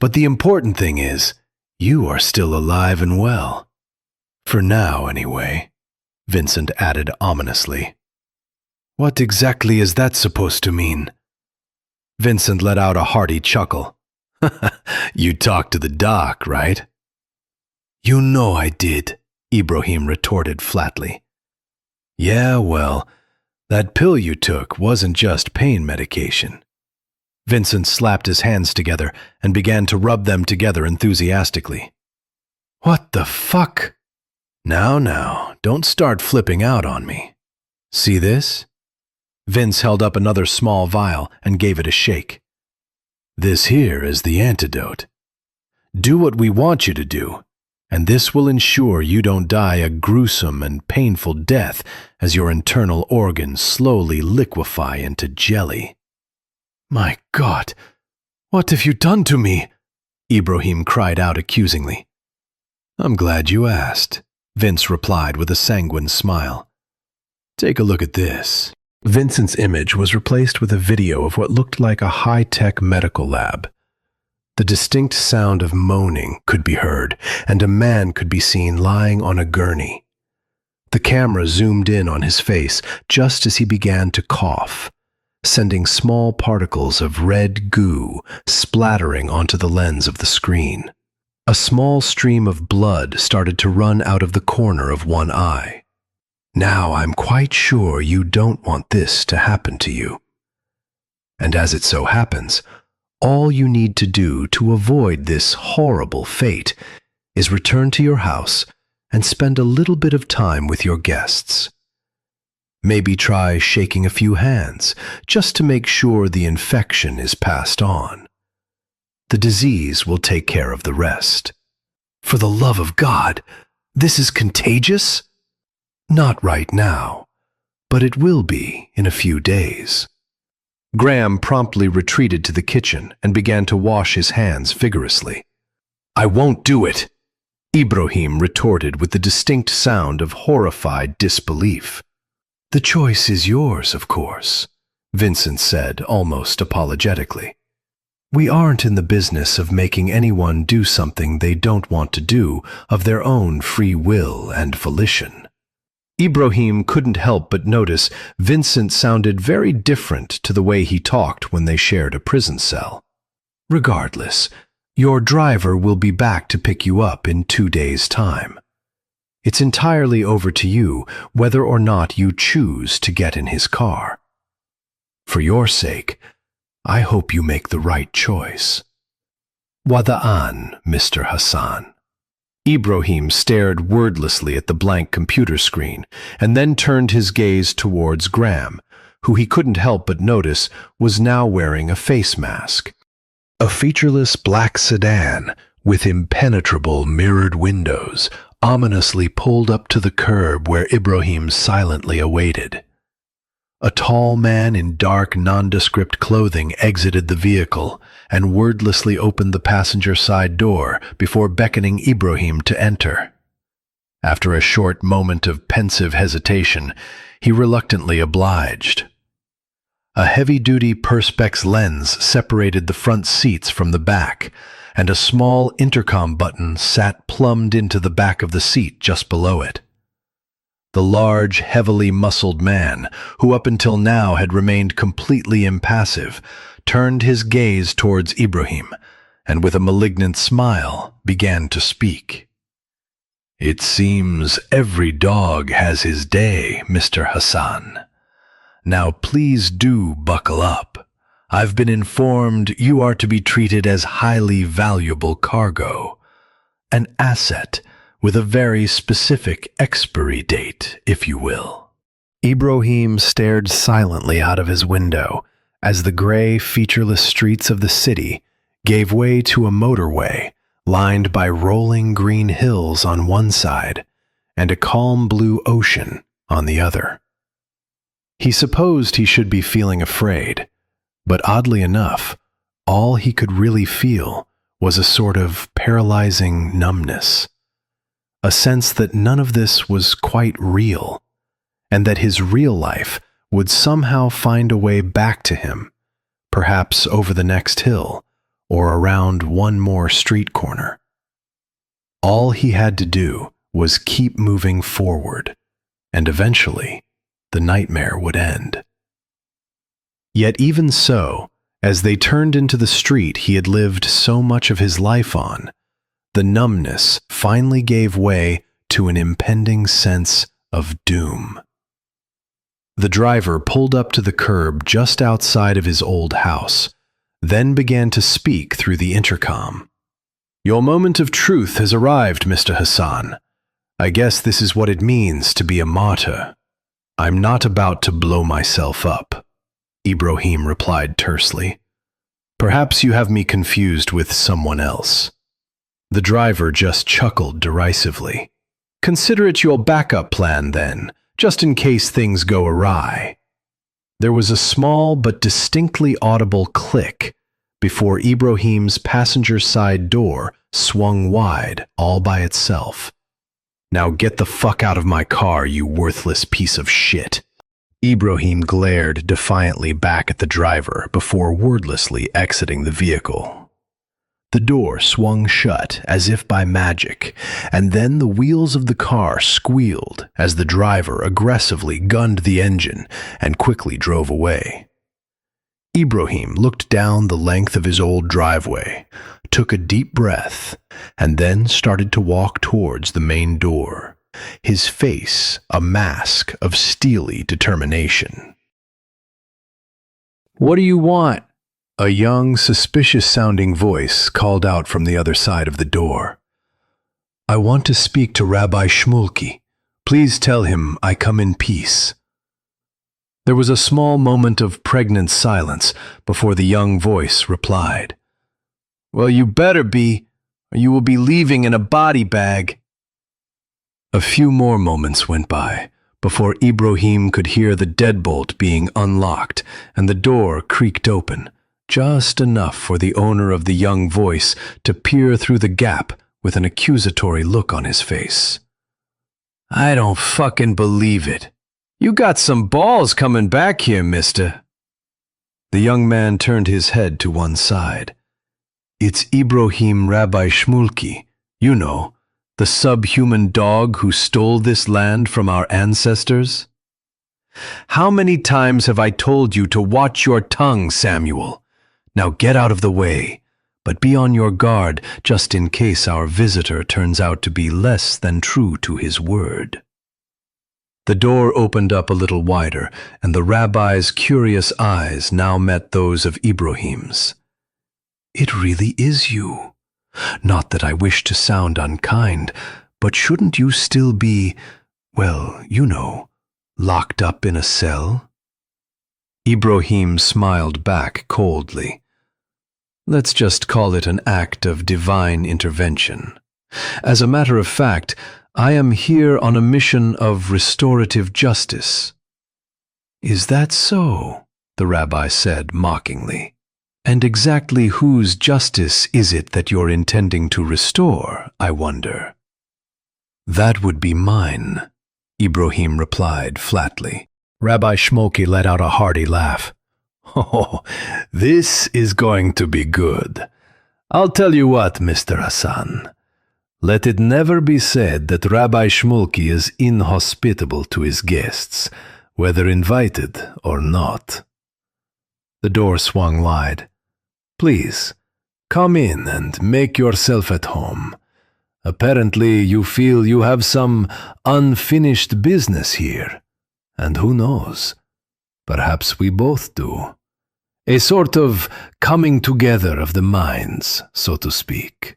But the important thing is, you are still alive and well. For now, anyway, Vincent added ominously. What exactly is that supposed to mean? Vincent let out a hearty chuckle. You talked to the doc, right? You know I did, Ibrahim retorted flatly. Yeah, well, that pill you took wasn't just pain medication. Vincent slapped his hands together and began to rub them together enthusiastically. What the fuck? Now, don't start flipping out on me. See this? Vince held up another small vial and gave it a shake. This here is the antidote. Do what we want you to do, and this will ensure you don't die a gruesome and painful death as your internal organs slowly liquefy into jelly. My God, what have you done to me? Ibrahim cried out accusingly. I'm glad you asked, Vince replied with a sanguine smile. Take a look at this. Vincent's image was replaced with a video of what looked like a high-tech medical lab. The distinct sound of moaning could be heard, and a man could be seen lying on a gurney. The camera zoomed in on his face just as he began to cough, sending small particles of red goo splattering onto the lens of the screen. A small stream of blood started to run out of the corner of one eye. Now I'm quite sure you don't want this to happen to you. And as it so happens, all you need to do to avoid this horrible fate is return to your house and spend a little bit of time with your guests. Maybe try shaking a few hands just to make sure the infection is passed on. The disease will take care of the rest. For the love of God, this is contagious? Not right now, but it will be in a few days. Graham promptly retreated to the kitchen and began to wash his hands vigorously. I won't do it, Ibrahim retorted with the distinct sound of horrified disbelief. The choice is yours, of course, Vincent said almost apologetically. We aren't in the business of making anyone do something they don't want to do of their own free will and volition. Ibrahim couldn't help but notice Vincent sounded very different to the way he talked when they shared a prison cell. Regardless, your driver will be back to pick you up in 2 days' time. It's entirely over to you whether or not you choose to get in his car. For your sake, I hope you make the right choice. Wada'an, Mr. Hassan. Ibrahim stared wordlessly at the blank computer screen and then turned his gaze towards Graham, who he couldn't help but notice was now wearing a face mask. A featureless black sedan with impenetrable mirrored windows ominously pulled up to the curb where Ibrahim silently awaited. A tall man in dark, nondescript clothing exited the vehicle and wordlessly opened the passenger side door before beckoning Ibrahim to enter. After a short moment of pensive hesitation, he reluctantly obliged. A heavy-duty Perspex lens separated the front seats from the back, and a small intercom button sat plumbed into the back of the seat just below it. The large, heavily muscled man, who up until now had remained completely impassive, turned his gaze towards Ibrahim, and with a malignant smile began to speak. It seems every dog has his day, Mr. Hassan. Now please do buckle up. I've been informed you are to be treated as highly valuable cargo, an asset with a very specific expiry date, if you will. Ibrahim stared silently out of his window as the gray, featureless streets of the city gave way to a motorway lined by rolling green hills on one side and a calm blue ocean on the other. He supposed he should be feeling afraid, but oddly enough, all he could really feel was a sort of paralyzing numbness. A sense that none of this was quite real, and that his real life would somehow find a way back to him, perhaps over the next hill or around one more street corner. All he had to do was keep moving forward, and eventually the nightmare would end. Yet even so, As they turned into the street he had lived so much of his life on, the numbness finally gave way to an impending sense of doom. The driver pulled up to the curb just outside of his old house, then began to speak through the intercom. "Your moment of truth has arrived, Mr. Hassan. I guess this is what it means to be a martyr." "I'm not about to blow myself up," Ibrahim replied tersely. "Perhaps you have me confused with someone else." The driver just chuckled derisively. "Consider it your backup plan, then, just in case things go awry." There was a small but distinctly audible click before Ibrahim's passenger side door swung wide all by itself. "Now get the fuck out of my car, you worthless piece of shit." Ibrahim glared defiantly back at the driver before wordlessly exiting the vehicle. The door swung shut as if by magic, and then the wheels of the car squealed as the driver aggressively gunned the engine and quickly drove away. Ibrahim looked down the length of his old driveway, took a deep breath, and then started to walk towards the main door, his face a mask of steely determination. What do you want? A young, suspicious-sounding voice called out from the other side of the door. "I want to speak to Rabbi Shmulki. Please tell him I come in peace." There was a small moment of pregnant silence before the young voice replied. "Well, you better be, or you will be leaving in a body bag." A few more moments went by before Ibrahim could hear the deadbolt being unlocked and the door creaked open, just enough for the owner of the young voice to peer through the gap with an accusatory look on his face. "I don't fucking believe it. You got some balls coming back here, mister." The young man turned his head to one side. "It's Ibrahim Rabbi Shmulki, you know, the subhuman dog who stole this land from our ancestors. How many times have I told you to watch your tongue, Samuel? Now get out of the way, but be on your guard just in case our visitor turns out to be less than true to his word." The door opened up a little wider, and the rabbi's curious eyes now met those of Ibrahim's. "It really is you. Not that I wish to sound unkind, but shouldn't you still be, well, you know, locked up in a cell?" Ibrahim smiled back coldly. "Let's just call it an act of divine intervention. As a matter of fact, I am here on a mission of restorative justice." "Is that so?" the rabbi said mockingly. "And exactly whose justice is it that you're intending to restore, I wonder?" "That would be mine," Ibrahim replied flatly. Rabbi Shmulki let out a hearty laugh. "Oh, this is going to be good. I'll tell you what, Mr. Hassan. Let it never be said that Rabbi Shmulki is inhospitable to his guests, whether invited or not." The door swung wide. "Please, come in and make yourself at home. Apparently you feel you have some unfinished business here. And who knows, perhaps we both do. A sort of coming together of the minds, so to speak."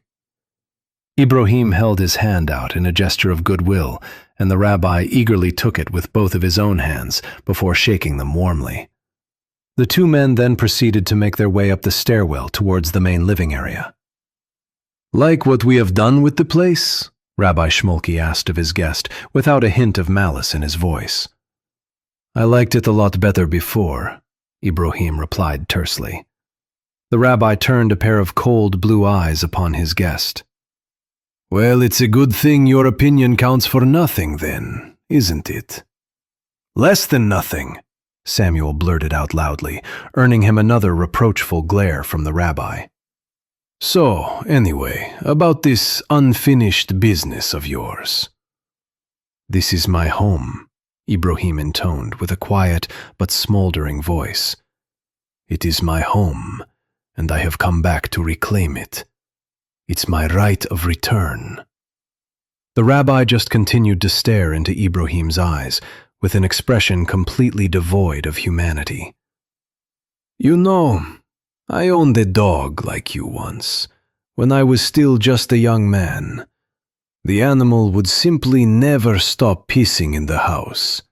Ibrahim held his hand out in a gesture of goodwill, and the rabbi eagerly took it with both of his own hands before shaking them warmly. The two men then proceeded to make their way up the stairwell towards the main living area. "Like what we have done with the place?" Rabbi Shmulki asked of his guest, without a hint of malice in his voice. "I liked it a lot better before," Ibrahim replied tersely. The rabbi turned a pair of cold blue eyes upon his guest. "Well, it's a good thing your opinion counts for nothing then, isn't it?" "Less than nothing," Samuel blurted out loudly, earning him another reproachful glare from the rabbi. "So, anyway, about this unfinished business of yours." "This is my home," Ibrahim intoned with a quiet but smoldering voice. It is my home, and I have come back to reclaim it. It's my right of return." The rabbi just continued to stare into Ibrahim's eyes with an expression completely devoid of humanity. "You know, I owned a dog like you once, when I was still just a young man. The animal would simply never stop pissing in the house.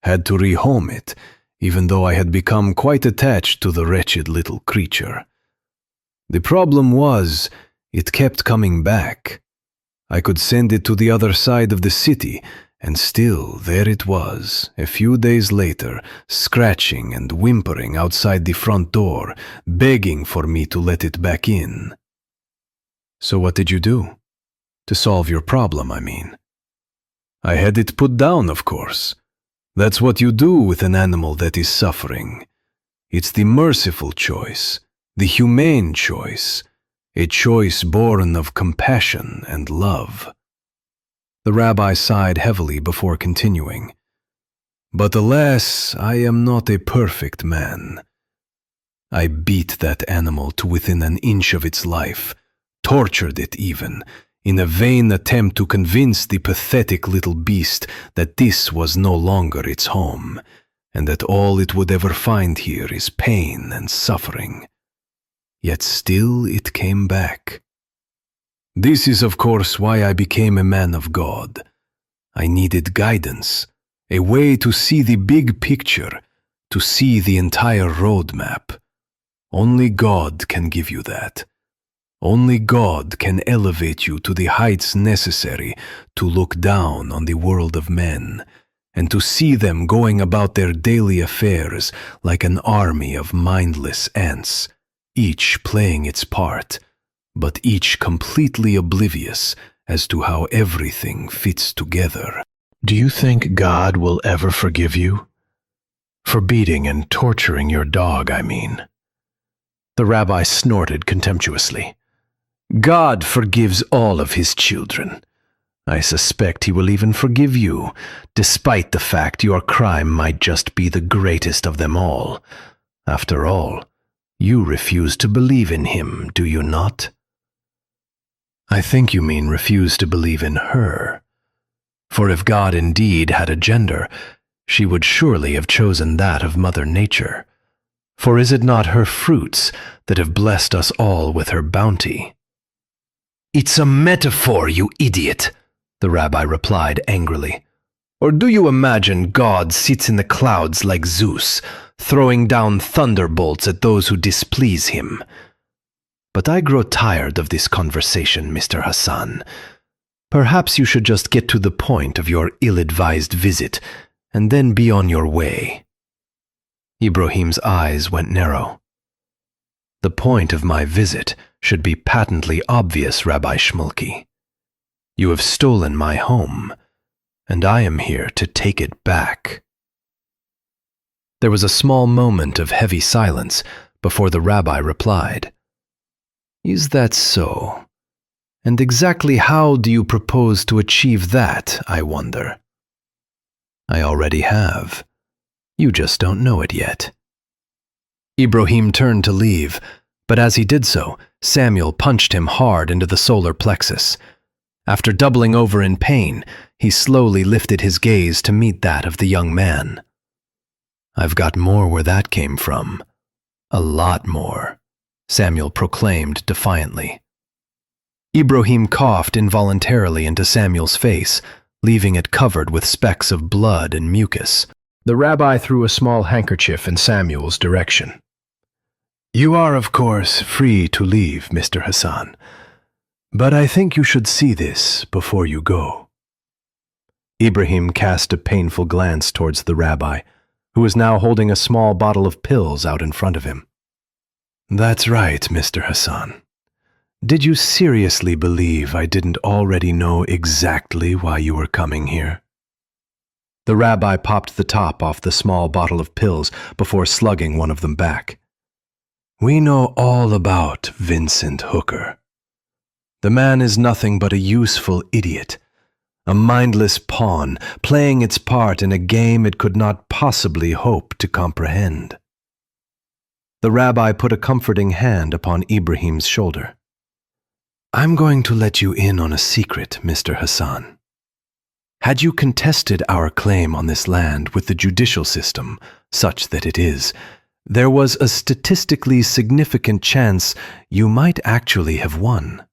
Had to rehome it, even though I had become quite attached to the wretched little creature. The problem was, it kept coming back. I could send it to the other side of the city, and still there it was, a few days later, scratching and whimpering outside the front door, begging for me to let it back in." "So what did you do? To solve your problem, I mean." "I had it put down, of course. That's what you do with an animal that is suffering. It's the merciful choice, the humane choice, a choice born of compassion and love." The rabbi sighed heavily before continuing. "But alas, I am not a perfect man. I beat that animal to within an inch of its life, tortured it even, in a vain attempt to convince the pathetic little beast that this was no longer its home, and that all it would ever find here is pain and suffering. Yet still it came back. This is, of course, why I became a man of God. I needed guidance, a way to see the big picture, to see the entire roadmap. Only God can give you that. Only God can elevate you to the heights necessary to look down on the world of men, and to see them going about their daily affairs like an army of mindless ants, each playing its part, but each completely oblivious as to how everything fits together." Do you think God will ever forgive you? For beating and torturing your dog, I mean. The rabbi snorted contemptuously. God forgives all of his children. I suspect he will even forgive you, despite the fact your crime might just be the greatest of them all. After all, you refuse to believe in him, do you not? I think you mean refuse to believe in her. For if God indeed had a gender, she would surely have chosen that of Mother Nature. For is it not her fruits that have blessed us all with her bounty? It's a metaphor, you idiot, the rabbi replied angrily. Or do you imagine God sits in the clouds like Zeus, throwing down thunderbolts at those who displease him? But I grow tired of this conversation, Mr. Hassan. Perhaps you should just get to the point of your ill-advised visit, and then be on your way. Ibrahim's eyes went narrow. The point of my visit should be patently obvious, Rabbi Shmulky. You have stolen my home, and I am here to take it back. There was a small moment of heavy silence before the rabbi replied. Is that so? And exactly how do you propose to achieve that, I wonder? I already have. You just don't know it yet. Ibrahim turned to leave, but as he did so, Samuel punched him hard into the solar plexus. After doubling over in pain, he slowly lifted his gaze to meet that of the young man. I've got more where that came from. A lot more, Samuel proclaimed defiantly. Ibrahim coughed involuntarily into Samuel's face, leaving it covered with specks of blood and mucus. The rabbi threw a small handkerchief in Samuel's direction. You are, of course, free to leave, Mr. Hassan, but I think you should see this before you go. Ibrahim cast a painful glance towards the rabbi, who was now holding a small bottle of pills out in front of him. That's right, Mr. Hassan. Did you seriously believe I didn't already know exactly why you were coming here? The rabbi popped the top off the small bottle of pills before slugging one of them back. We know all about Vincent Hooker. The man is nothing but a useful idiot, a mindless pawn playing its part in a game it could not possibly hope to comprehend. The rabbi put a comforting hand upon Ibrahim's shoulder. I'm going to let you in on a secret, Mr. Hassan. Had you contested our claim on this land with the judicial system, such that it is, there was a statistically significant chance you might actually have won.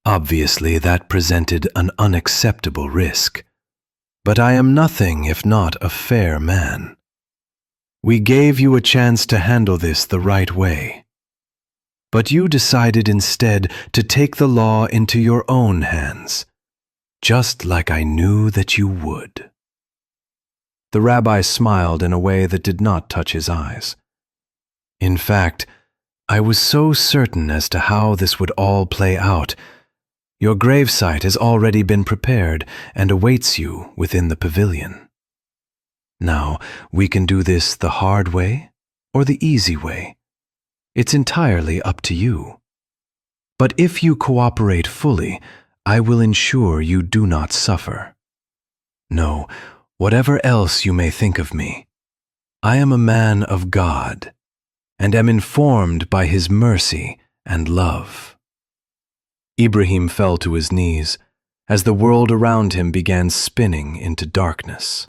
Obviously, that presented an unacceptable risk. But I am nothing if not a fair man. We gave you a chance to handle this the right way. But you decided instead to take the law into your own hands, just like I knew that you would. The rabbi smiled in a way that did not touch his eyes. In fact, I was so certain as to how this would all play out. Your gravesite has already been prepared and awaits you within the pavilion. Now, we can do this the hard way or the easy way. It's entirely up to you. But if you cooperate fully, I will ensure you do not suffer. No, whatever else you may think of me, I am a man of God, and am informed by His mercy and love. Ibrahim fell to his knees as the world around him began spinning into darkness.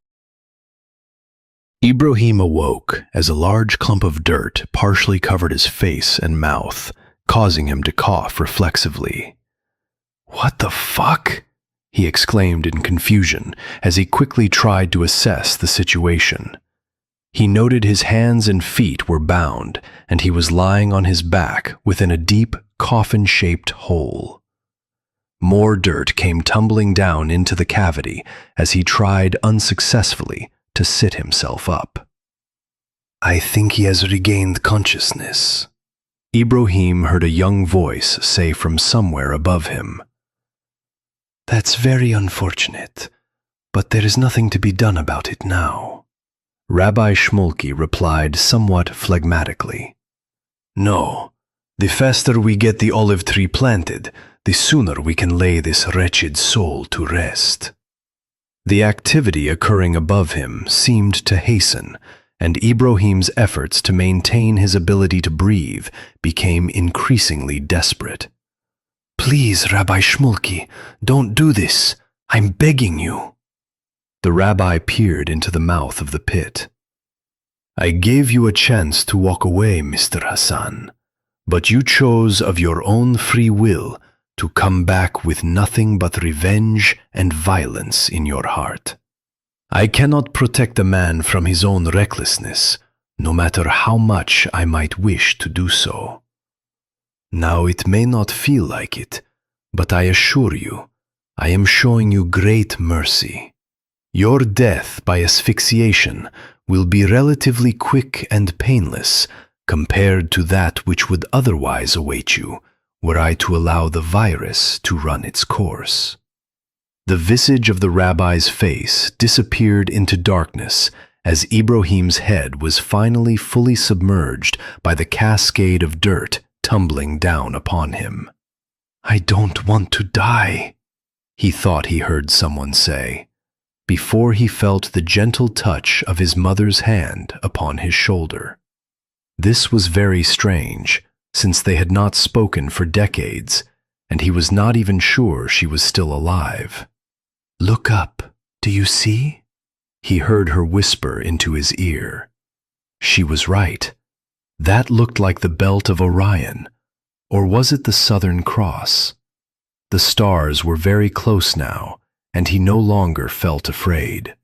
Ibrahim awoke as a large clump of dirt partially covered his face and mouth, causing him to cough reflexively. "What the fuck?" he exclaimed in confusion as he quickly tried to assess the situation. He noted his hands and feet were bound, and he was lying on his back within a deep, coffin-shaped hole. More dirt came tumbling down into the cavity as he tried unsuccessfully to sit himself up. "I think he has regained consciousness," Ibrahim heard a young voice say from somewhere above him. "That's very unfortunate, but there is nothing to be done about it now." Rabbi Shmulky replied somewhat phlegmatically. "No, the faster we get the olive tree planted, the sooner we can lay this wretched soul to rest." The activity occurring above him seemed to hasten, and Ibrahim's efforts to maintain his ability to breathe became increasingly desperate. "Please, Rabbi Shmulky, don't do this. I'm begging you." The rabbi peered into the mouth of the pit. "I gave you a chance to walk away, Mr. Hassan, but you chose of your own free will to come back with nothing but revenge and violence in your heart. I cannot protect a man from his own recklessness, no matter how much I might wish to do so. Now it may not feel like it, but I assure you, I am showing you great mercy. Your death by asphyxiation will be relatively quick and painless compared to that which would otherwise await you were I to allow the virus to run its course." The visage of the rabbi's face disappeared into darkness as Ibrahim's head was finally fully submerged by the cascade of dirt tumbling down upon him. "I don't want to die," he thought he heard someone say, before he felt the gentle touch of his mother's hand upon his shoulder. This was very strange, since they had not spoken for decades, and he was not even sure she was still alive. "Look up, do you see?" He heard her whisper into his ear. She was right. That looked like the belt of Orion, or was it the Southern Cross? The stars were very close now, and he no longer felt afraid.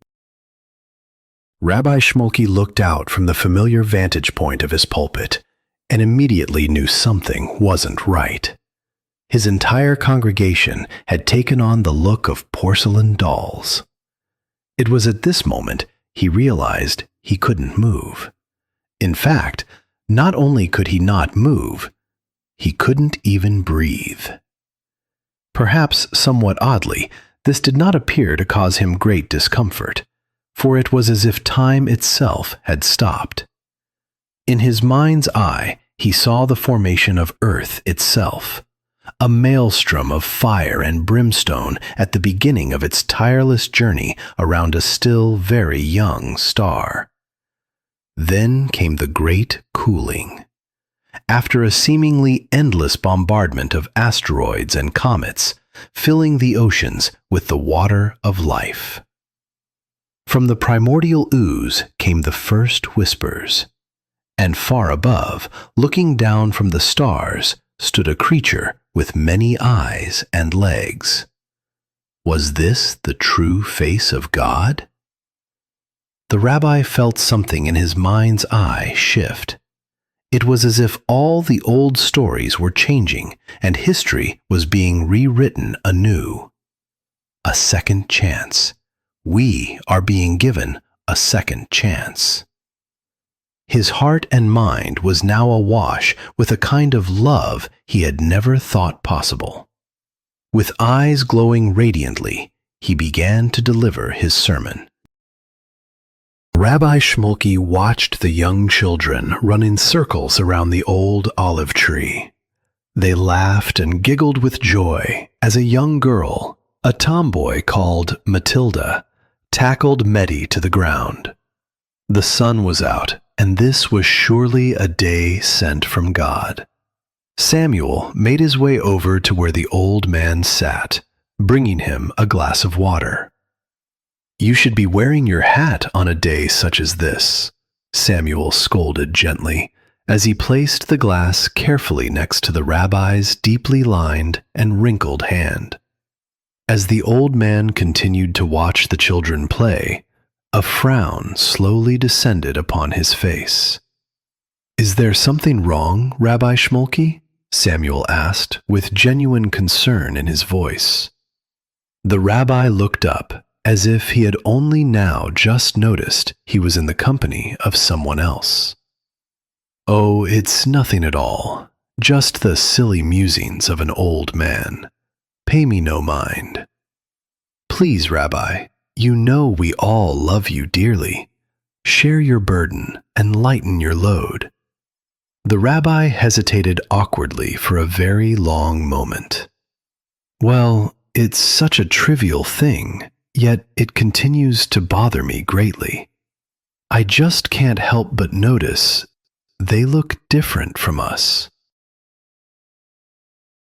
Rabbi Shmulky looked out from the familiar vantage point of his pulpit and immediately knew something wasn't right. His entire congregation had taken on the look of porcelain dolls. It was at this moment he realized he couldn't move. In fact, not only could he not move, he couldn't even breathe. Perhaps somewhat oddly, this did not appear to cause him great discomfort, for it was as if time itself had stopped. In his mind's eye, he saw the formation of Earth itself, a maelstrom of fire and brimstone at the beginning of its tireless journey around a still very young star. Then came the great cooling. After a seemingly endless bombardment of asteroids and comets, filling the oceans with the water of life. From the primordial ooze came the first whispers, and far above, looking down from the stars, stood a creature with many eyes and legs. Was this the true face of God? The rabbi felt something in his mind's eye shift. It was as if all the old stories were changing and history was being rewritten anew. A second chance. We are being given a second chance. His heart and mind was now awash with a kind of love he had never thought possible. With eyes glowing radiantly, he began to deliver his sermon. Rabbi Shmulky watched the young children run in circles around the old olive tree. They laughed and giggled with joy as a young girl, a tomboy called Matilda, tackled Mehdi to the ground. The sun was out, and this was surely a day sent from God. Samuel made his way over to where the old man sat, bringing him a glass of water. "You should be wearing your hat on a day such as this," Samuel scolded gently, as he placed the glass carefully next to the rabbi's deeply lined and wrinkled hand. As the old man continued to watch the children play, a frown slowly descended upon his face. "Is there something wrong, Rabbi Shmulky?" Samuel asked, with genuine concern in his voice. The rabbi looked up, as if he had only now just noticed he was in the company of someone else. "Oh, it's nothing at all. Just the silly musings of an old man. Pay me no mind. Please, Rabbi, you know we all love you dearly. Share your burden and lighten your load." The rabbi hesitated awkwardly for a very long moment. "Well, it's such a trivial thing. Yet it continues to bother me greatly. I just can't help but notice they look different from us."